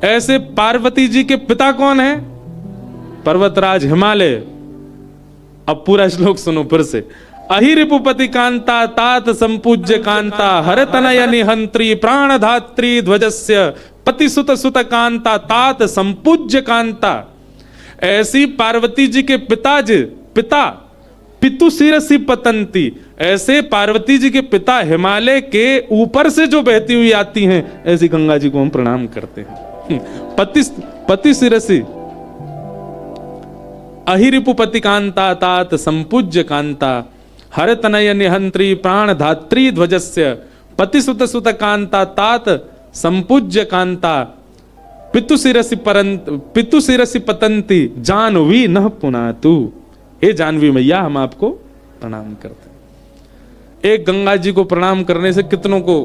ऐसे पार्वती जी के पिता कौन है? पर्वतराज हिमालय। अब पूरा श्लोक सुनो फिर से। अहिरिपुपति कांता तात संपूज्य कांता हर तनय निहंत्री प्राणधात्री ध्वजस्य पति सुत सुत कांता तात संपूज्य कांता। ऐसी पार्वती जी के पिता पितु शिरसि पतंती, ऐसे पार्वती जी के पिता हिमालय के ऊपर से जो बहती हुई आती हैं, ऐसी गंगा जी को हम प्रणाम करते हैं। पति शिरसि अहिरिपुपति कांता तात संपूज्य कांता हर तनय निहंत्री प्राणधात्री ध्वजस्य पति सुत सुत कांता तात संपूज्य कांता पितु शिरसि पतंती जानवी नः पुनातु। हे जानवी मैया, हम आपको प्रणाम करते हैं। एक गंगा जी को प्रणाम करने से कितनों को,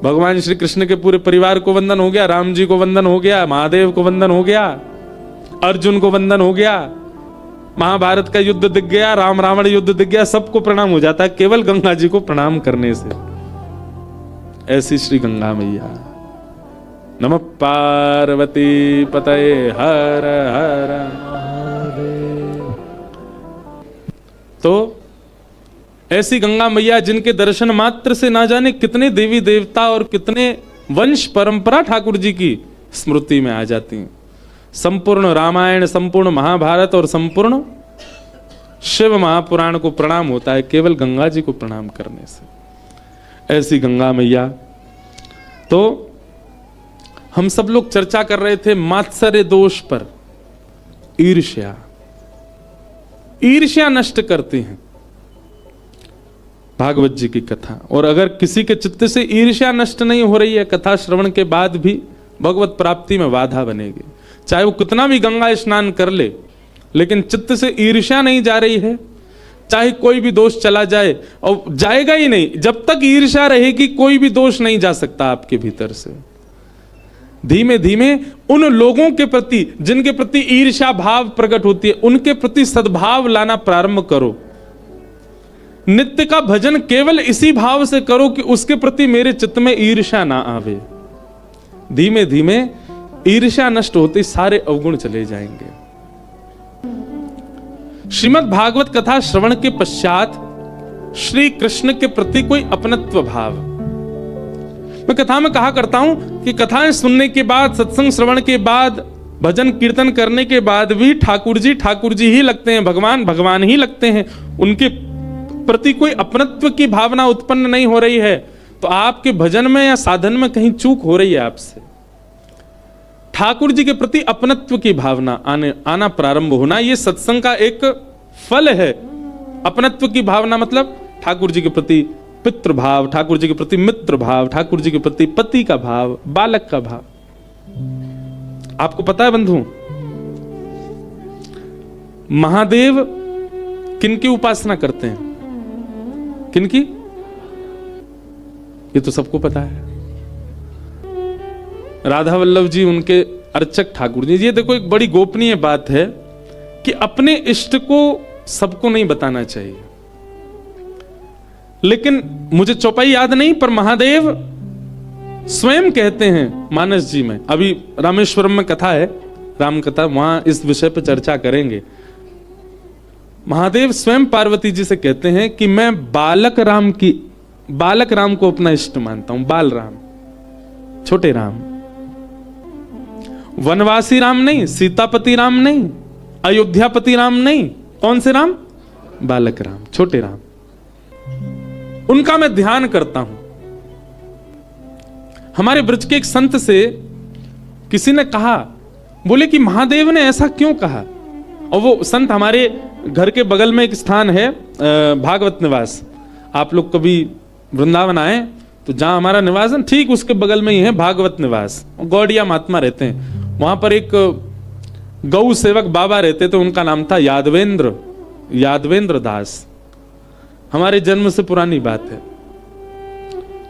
भगवान श्री कृष्ण के पूरे परिवार को वंदन हो गया, राम जी को वंदन हो गया, महादेव को वंदन हो गया, अर्जुन को वंदन हो गया, महाभारत का युद्ध दिख गया, राम रावण युद्ध दिख गया, सबको प्रणाम हो जाता है केवल गंगा जी को प्रणाम करने से। ऐसी श्री गंगा मैया। नमः पार्वती पतये हर हर। तो ऐसी गंगा मैया जिनके दर्शन मात्र से ना जाने कितने देवी देवता और कितने वंश परंपरा ठाकुर जी की स्मृति में आ जाती हैं। संपूर्ण रामायण, संपूर्ण महाभारत और संपूर्ण शिव महापुराण को प्रणाम होता है केवल गंगा जी को प्रणाम करने से। ऐसी गंगा मैया। तो हम सब लोग चर्चा कर रहे थे मात्सर्य दोष पर। ईर्ष्या, ईर्ष्या नष्ट करती हैं भागवत जी की कथा। और अगर किसी के चित्त से ईर्ष्या नष्ट नहीं हो रही है, कथा श्रवण के बाद भी भगवत प्राप्ति में बाधा बनेगी। चाहे वो कितना भी गंगा स्नान कर ले, लेकिन चित्त से ईर्ष्या नहीं जा रही है, चाहे कोई भी दोष चला जाए, और जाएगा ही नहीं जब तक ईर्ष्या रहेगी, कोई भी दोष नहीं जा सकता आपके भीतर से। धीमे धीमे उन लोगों के प्रति जिनके प्रति ईर्ष्या भाव प्रकट होती है, उनके प्रति सद्भाव लाना प्रारंभ करो। नित्य का भजन केवल इसी भाव से करो कि उसके प्रति मेरे चित्त में ईर्ष्या ना आवे। धीमे धीमे ईर्ष्या नष्ट होते सारे अवगुण चले जाएंगे। श्रीमद् भागवत कथा श्रवण के पश्चात श्री कृष्ण के प्रति कोई अपनत्व भाव। मैं कथा में कहा करता हूं कि कथाएं सुनने के बाद, सत्संग श्रवण के बाद, भजन कीर्तन करने के बाद भी ठाकुर जी ही लगते हैं, भगवान भगवान ही लगते हैं। उनके प्रति कोई अपनत्व की भावना उत्पन्न नहीं हो रही है, तो आपके भजन में या साधन में कहीं चूक हो रही है आपसे। ठाकुर जी के प्रति अपनत्व की भावना आना प्रारंभ होना, यह सत्संग का एक फल है। अपनत्व की भावना मतलब ठाकुर जी के प्रति पितृ भाव, ठाकुर जी के प्रति मित्र भाव, ठाकुर जी के प्रति पति का भाव, बालक का भाव। आपको पता है बंधु, महादेव किनकी उपासना करते हैं? किनकी? ये तो सबको पता है। राधा वल्लभ जी उनके अर्चक ठाकुर जी। ये देखो एक बड़ी गोपनीय बात है कि अपने इष्ट को सबको नहीं बताना चाहिए। लेकिन मुझे चौपाई याद नहीं, पर महादेव स्वयं कहते हैं मानस जी में, अभी रामेश्वरम में कथा है, राम कथा, वहां इस विषय पर चर्चा करेंगे। महादेव स्वयं पार्वती जी से कहते हैं कि मैं बालक राम को अपना इष्ट मानता हूं। बाल राम, छोटे राम, वनवासी राम नहीं, सीतापति राम नहीं, अयोध्यापति राम नहीं, कौन से राम? बालक राम, छोटे राम। उनका मैं ध्यान करता हूं। हमारे ब्रज के एक संत से किसी ने कहा, बोले कि महादेव ने ऐसा क्यों कहा? और वो संत हमारे घर के बगल में एक स्थान है भागवत निवास। आप लोग कभी वृंदावन आए तो जहां हमारा निवास है ठीक उसके बगल में ही है भागवत निवास। गौड़िया महात्मा रहते हैं वहां पर। एक गौ सेवक बाबा रहते थे, उनका नाम था यादवेंद्र दास। हमारे जन्म से पुरानी बात है।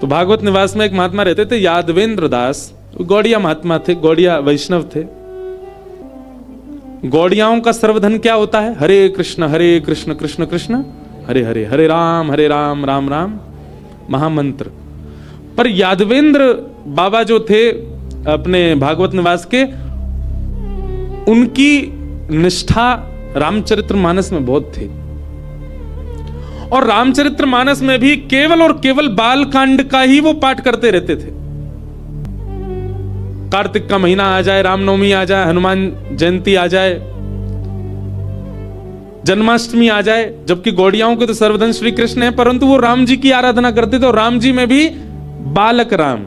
तो भागवत निवास में एक महात्मा रहते थे यादवेंद्र दास। गौड़िया महात्मा थे, गौड़िया वैष्णव थे। गौड़ियाओं का सर्वधन क्या होता है? हरे कृष्ण कृष्ण कृष्ण हरे हरे, हरे राम राम राम महामंत्र। पर यादवेंद्र बाबा जो थे अपने भागवत निवास के, उनकी निष्ठा रामचरितमानस में बहुत थी। और रामचरितमानस में भी केवल और केवल बाल कांड का ही वो पाठ करते रहते थे। कार्तिक का महीना आ जाए, रामनवमी आ जाए, हनुमान जयंती आ जाए, जन्माष्टमी आ जाए, जबकि गौड़ियाओं के तो सर्वधन श्री कृष्ण है, परंतु वो राम जी की आराधना करते थे। और राम जी में भी बालक राम।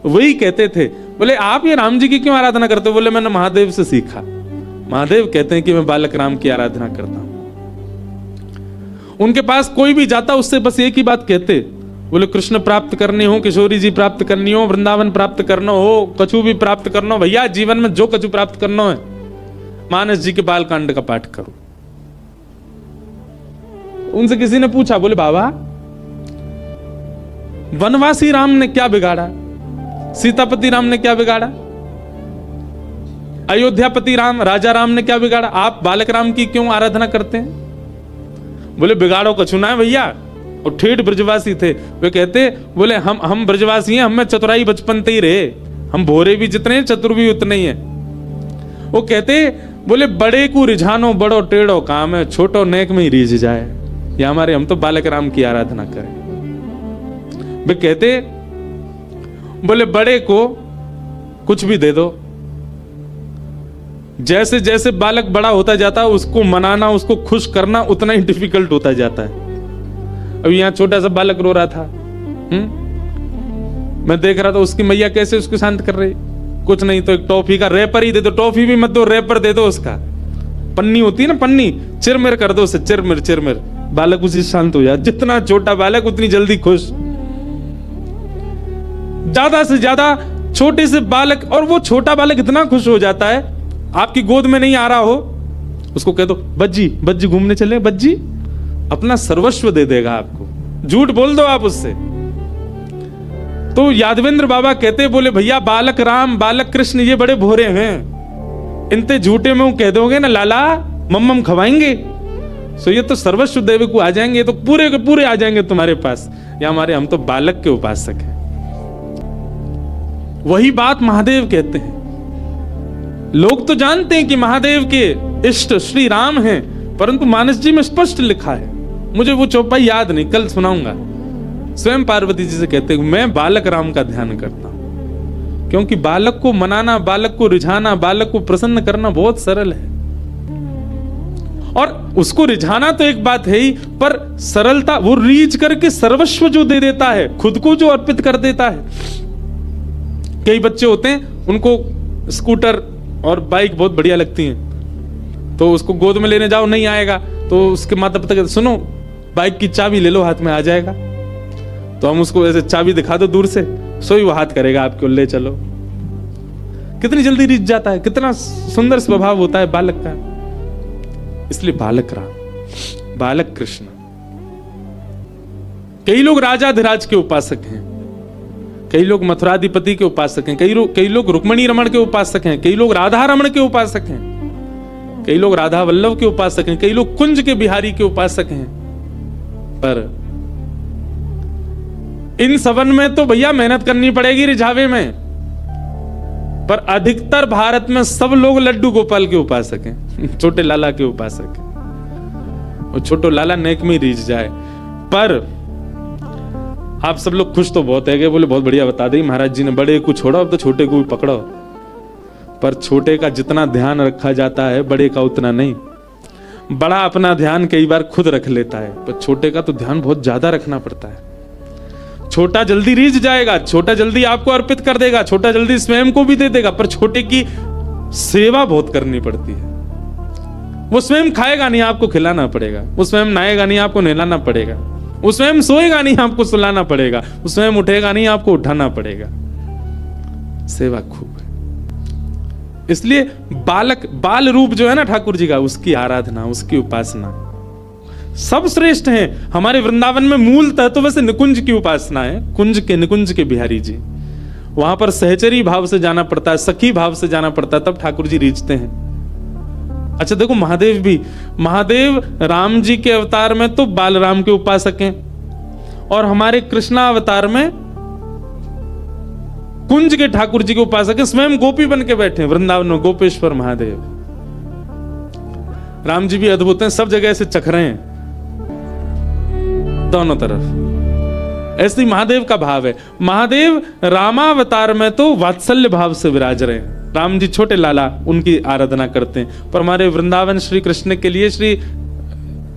वही कहते थे, बोले आप ये राम जी की क्यों आराधना करते हो? बोले मैंने महादेव से सीखा। महादेव कहते हैं कि मैं बालक राम की आराधना करता हूं। उनके पास कोई भी जाता उससे बस एक ही बात कहते, बोले कृष्ण प्राप्त करने हो, किशोरी जी प्राप्त करनी हो, वृंदावन प्राप्त करना हो, कछु भी प्राप्त करना हो, भैया जीवन में जो कछु प्राप्त करना है मानस जी के बाल कांड का पाठ करो। उनसे किसी ने पूछा, बोले बाबा वनवासी राम ने क्या बिगाड़ा? सीतापति राम ने क्या बिगाड़ा? अयोध्यापति राम, राजा राम ने क्या बिगाड़ा? आप बालक राम की क्यों आराधना करते हैं? बोले बिगाड़ो कछु ना है भैया। और ठेठ ब्रजवासी थे, वे कहते, बोले हम ब्रजवासी हैं, हमें चतुराई बचपन से ही रहे, हम भोरे भी जितने हैं चतुर भी उतने ही हैं। वो कहते, बोले बड़े को रिझानो बड़ो टेढ़ो काम है, छोटो नेक में ही रीझ जाए। या हमारे, हम तो बालक राम की आराधना करें। वे कहते, बोले बड़े को कुछ भी दे दो, जैसे जैसे बालक बड़ा होता जाता है उसको मनाना, उसको खुश करना उतना ही डिफिकल्ट होता जाता है। अभी यहाँ छोटा सा बालक रो रहा था, मैं देख रहा था उसकी मैया कैसे उसको शांत कर रही। कुछ नहीं तो एक टॉफी का रैपर ही दे दो, टॉफी भी मत दो, रैपर दे दो। उसका पन्नी होती है ना, पन्नी, चिरमिर कर दो उसे, चिरमिर, बालक उसी शांत हो जाए। जितना छोटा बालक उतनी जल्दी खुश। ज्यादा से ज्यादा छोटे से बालक, और वो छोटा बालक इतना खुश हो जाता है, आपकी गोद में नहीं आ रहा हो, उसको कह दो बज्जी घूमने चले, बज्जी अपना सर्वस्व दे देगा आपको। झूठ बोल दो आप उससे। तो यादवेंद्र बाबा कहते, बोले भैया बालक राम बालक कृष्ण ये बड़े भोरे हैं, इनते झूठे में कह दोगे ना लाला मम्मम खवाएंगे, सो ये तो सर्वस्व देव को आ जाएंगे, ये तो पूरे के पूरे आ जाएंगे तुम्हारे पास। या हमारे, हम तो बालक के उपासक हैं। वही बात महादेव कहते हैं। लोग तो जानते हैं कि महादेव के इष्ट श्री राम हैं, परंतु मानस जी में स्पष्ट लिखा है, मुझे वो चौपाई याद नहीं, कल सुनाऊंगा। स्वयं पार्वती जी से कहते हैं मैं बालक राम का ध्यान करता हूं, क्योंकि बालक को मनाना, बालक को रिझाना, बालक को प्रसन्न करना बहुत सरल है। और उसको रिझाना तो एक बात है ही, पर सरलता, वो रीझ करके सर्वस्व जो दे देता है, खुद को जो अर्पित कर देता है। कई बच्चे होते हैं उनको स्कूटर और बाइक बहुत बढ़िया लगती हैं, तो उसको गोद में लेने जाओ नहीं आएगा, तो उसके माता पिता कहते सुनो बाइक की चाबी ले लो, हाथ में आ जाएगा। तो हम उसको ऐसे चाबी दिखा दो दूर से, सो ही वो हाथ करेगा आपको, ले चलो। कितनी जल्दी रीझ जाता है, कितना सुंदर स्वभाव होता है बालक का। इसलिए बालक बालक कृष्ण। कई लोग राजाधिराज के उपासक हैं, कई लोग मथुराधिपति के उपासक हैं, कई लोग रुक्मणी रमण के उपासक हैं, कई लोग राधा रमण के उपासक हैं, कई लोग राधा वल्लभ के उपासक हैं, कई लोग कुंज के बिहारी के उपासक हैं। पर इन सबन में तो भैया मेहनत करनी पड़ेगी रिझावे में, पर अधिकतर भारत में सब लोग लड्डू गोपाल के उपासक हैं, छोटे लाला के उपासक हैं। और छोटो लाला नेक में रीझ जाए। पर आप सब लोग खुश तो बहुत है, बोले बहुत बढ़िया बता दी महाराज जी ने, बड़े को छोड़ो अब तो छोटे को भी पकड़ो। पर छोटे का जितना ध्यान रखा जाता है बड़े का उतना नहीं। बड़ा अपना ध्यान कई बार खुद रख लेता है, पर छोटे का तो ध्यान बहुत ज्यादा रखना पड़ता है। छोटा जल्दी रीझ जाएगा, छोटा जल्दी आपको अर्पित कर देगा, छोटा जल्दी स्वयं को भी दे देगा, पर छोटे की सेवा बहुत करनी पड़ती है। वो स्वयं खाएगा नहीं, आपको खिलाना पड़ेगा। वो स्वयं नहाएगा नहीं, आपको नहलाना पड़ेगा। वो स्वयं सोएगा नहीं, आपको सुलाना पड़ेगा। वो स्वयं उठेगा नहीं, आपको उठाना पड़ेगा। सेवा खूब है। इसलिए बाल रूप जो है ना ठाकुर जी का, उसकी आराधना, उसकी उपासना सब श्रेष्ठ हैं। हमारे वृंदावन में मूलतः तो वैसे निकुंज की उपासना है, निकुंज के बिहारी जी। वहां पर सहचरी भाव से जाना पड़ता है, सखी भाव से जाना पड़ता है, तब ठाकुर जी रीझते हैं। अच्छा देखो, महादेव भी, महादेव राम जी के अवतार में तो बालराम के उपासक हैं, और हमारे कृष्णा अवतार में कुंज के ठाकुर जी के उपासक हैं। स्वयं गोपी बन के बैठे हैं वृंदावन में, गोपेश्वर महादेव। राम जी भी अद्भुत हैं, सब जगह से चख रहे हैं दोनों तरफ। ऐसे ही महादेव का भाव है। महादेव रामावतार में तो वात्सल्य भाव से विराज रहे हैं। राम जी छोटे लाला, उनकी आराधना करते हैं, पर हमारे वृंदावन श्री कृष्ण के लिए श्री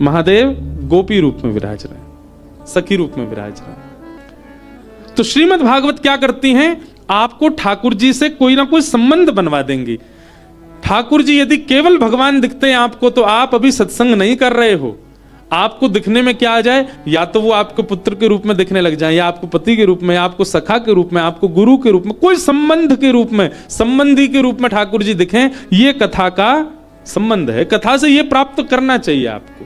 महादेव गोपी रूप में विराज रहे हैं, सखी रूप में विराज रहे हैं। तो श्रीमद् भागवत क्या करती हैं, आपको ठाकुर जी से कोई ना कोई संबंध बनवा देंगी। ठाकुर जी यदि केवल भगवान दिखते हैं आपको, तो आप अभी सत्संग नहीं कर रहे हो। आपको दिखने में क्या आ जाए, या तो वो आपको पुत्र के रूप में दिखने लग जाए, या आपको पति के रूप में, या आपको सखा के रूप में, आपको गुरु के रूप में, कोई संबंध के रूप में, संबंधी के रूप में ठाकुर जी दिखें। ये कथा का संबंध है, कथा से ये प्राप्त करना चाहिए आपको।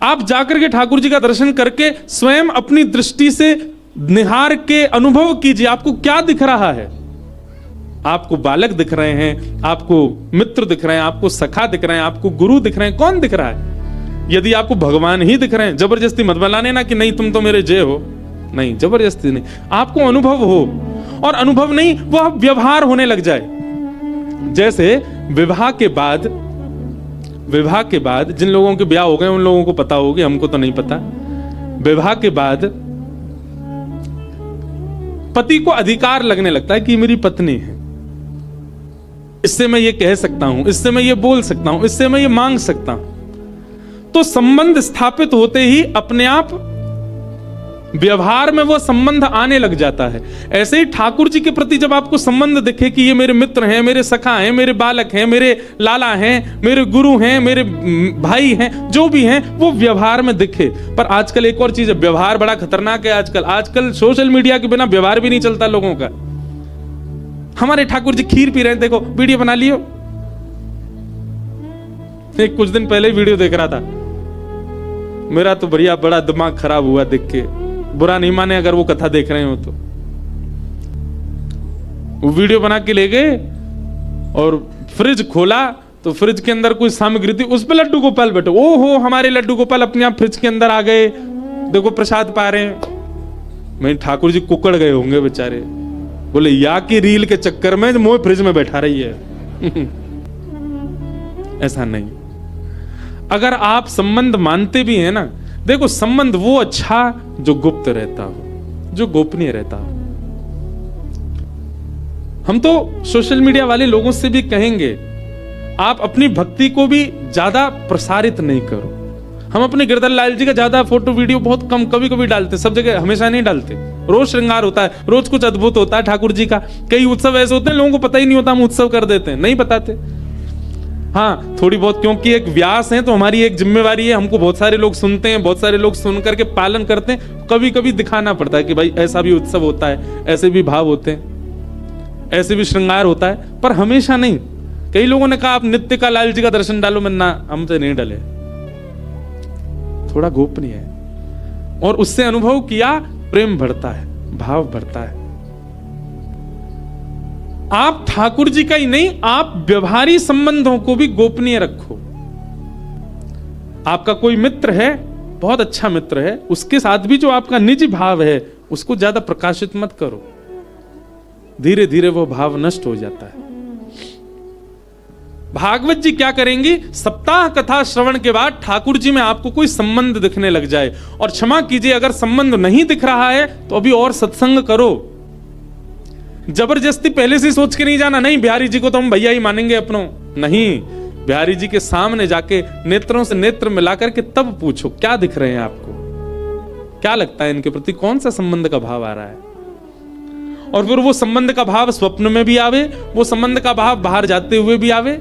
आप जाकर के ठाकुर जी का दर्शन करके स्वयं अपनी दृष्टि से निहार के अनुभव कीजिए, आपको क्या दिख रहा है। आपको बालक दिख रहे हैं, आपको मित्र दिख रहे हैं, आपको सखा दिख रहे हैं, आपको गुरु दिख रहे हैं, कौन दिख रहा है। यदि आपको भगवान ही दिख रहे हैं, जबरदस्ती मत बलाने ना कि नहीं तुम तो मेरे जय हो, नहीं, जबरदस्ती नहीं। आपको अनुभव हो, और अनुभव नहीं, वह व्यवहार होने लग जाए। जैसे विवाह के बाद जिन लोगों के ब्याह हो गए उन लोगों को पता होगी, हमको तो नहीं पता। विवाह के बाद पति को अधिकार लगने लगता है कि मेरी पत्नी है, इससे मैं ये कह सकता हूं, इससे मैं ये बोल सकता हूं, इससे मैं ये मांग सकता हूं। तो संबंध स्थापित होते ही अपने आप व्यवहार में वो संबंध आने लग जाता है। ऐसे ही ठाकुर जी के प्रति जब आपको संबंध दिखे कि ये मेरे मित्र हैं, मेरे सखा हैं, मेरे बालक हैं, मेरे लाला हैं, मेरे गुरु हैं, मेरे भाई हैं, जो भी हैं, वो व्यवहार में दिखे। पर आजकल एक और चीज है, व्यवहार बड़ा खतरनाक है आजकल सोशल मीडिया के बिना व्यवहार भी नहीं चलता लोगों का। हमारे ठाकुर जी खीर पी रहे हैं, देखो वीडियो बना लियो। एक कुछ दिन पहले वीडियो देख रहा था, मेरा तो बढ़िया बड़ा दिमाग खराब हुआ देख के। बुरा नहीं माने अगर वो कथा देख रहे हो तो। वो वीडियो बना के ले गए और फ्रिज खोला तो फ्रिज के अंदर कोई सामग्री थी, उस पे लड्डू गोपाल बैठे। ओहो, हमारे लड्डू गोपाल अपने आप फ्रिज के अंदर आ गए, देखो प्रसाद पा रहे हैं। मैं ठाकुर जी कुकड़ गए होंगे बेचारे, बोले या की रील के चक्कर में मोह फ्रिज में बैठा रही है। ऐसा नहीं। अगर आप संबंध मानते भी हैं ना, देखो संबंध वो अच्छा जो गुप्त रहता हो, जो गोपनीय रहता हो। हम तो सोशल मीडिया वाले लोगों से भी कहेंगे, आप अपनी भक्ति को भी ज्यादा प्रसारित नहीं करो। हम अपने गिरधर लाल जी का ज्यादा फोटो वीडियो बहुत कम कभी कभी डालते, सब जगह हमेशा नहीं डालते। रोज श्रृंगार होता है, रोज कुछ अद्भुत होता है ठाकुर जी का। कई उत्सव ऐसे होते हैं लोगों को पता ही नहीं होता, हम उत्सव कर देते हैं, नहीं बताते। हाँ, थोड़ी बहुत, क्योंकि एक व्यास है तो हमारी एक जिम्मेवारी है, हमको बहुत सारे लोग सुनते हैं, बहुत सारे लोग सुन करके पालन करते हैं। कभी कभी दिखाना पड़ता है कि भाई ऐसा भी उत्सव होता है, ऐसे भी भाव होते हैं, ऐसे भी श्रृंगार होता है, पर हमेशा नहीं। कई लोगों ने कहा आप नित्य का लाल जी का दर्शन डालो, मैं ना, हमसे नहीं डले, थोड़ा गोपनीय है। और उससे अनुभव किया, प्रेम बढ़ता है। भाव बढ़ता है। आप ठाकुर जी का ही नहीं, आप व्यवहारी संबंधों को भी गोपनीय रखो। आपका कोई मित्र है, बहुत अच्छा मित्र है, उसके साथ भी जो आपका निजी भाव है उसको ज्यादा प्रकाशित मत करो, धीरे धीरे वो भाव नष्ट हो जाता है। भागवत जी क्या करेंगी, सप्ताह कथा श्रवण के बाद ठाकुर जी में आपको कोई संबंध दिखने लग जाए, और क्षमा कीजिए अगर संबंध नहीं दिख रहा है तो अभी और सत्संग करो। जबरदस्ती पहले से सोच के नहीं जाना, नहीं बिहारी जी को तो हम भैया ही मानेंगे अपनों, नहीं, बिहारी जी के सामने जाके नेत्रों से नेत्र मिलाकर के तब पूछो क्या दिख रहे हैं आपको, क्या लगता है इनके प्रति, कौन सा संबंध का भाव आ रहा है। और फिर वो संबंध का भाव स्वप्न में भी आवे, वो संबंध का भाव बाहर जाते हुए भी आवे,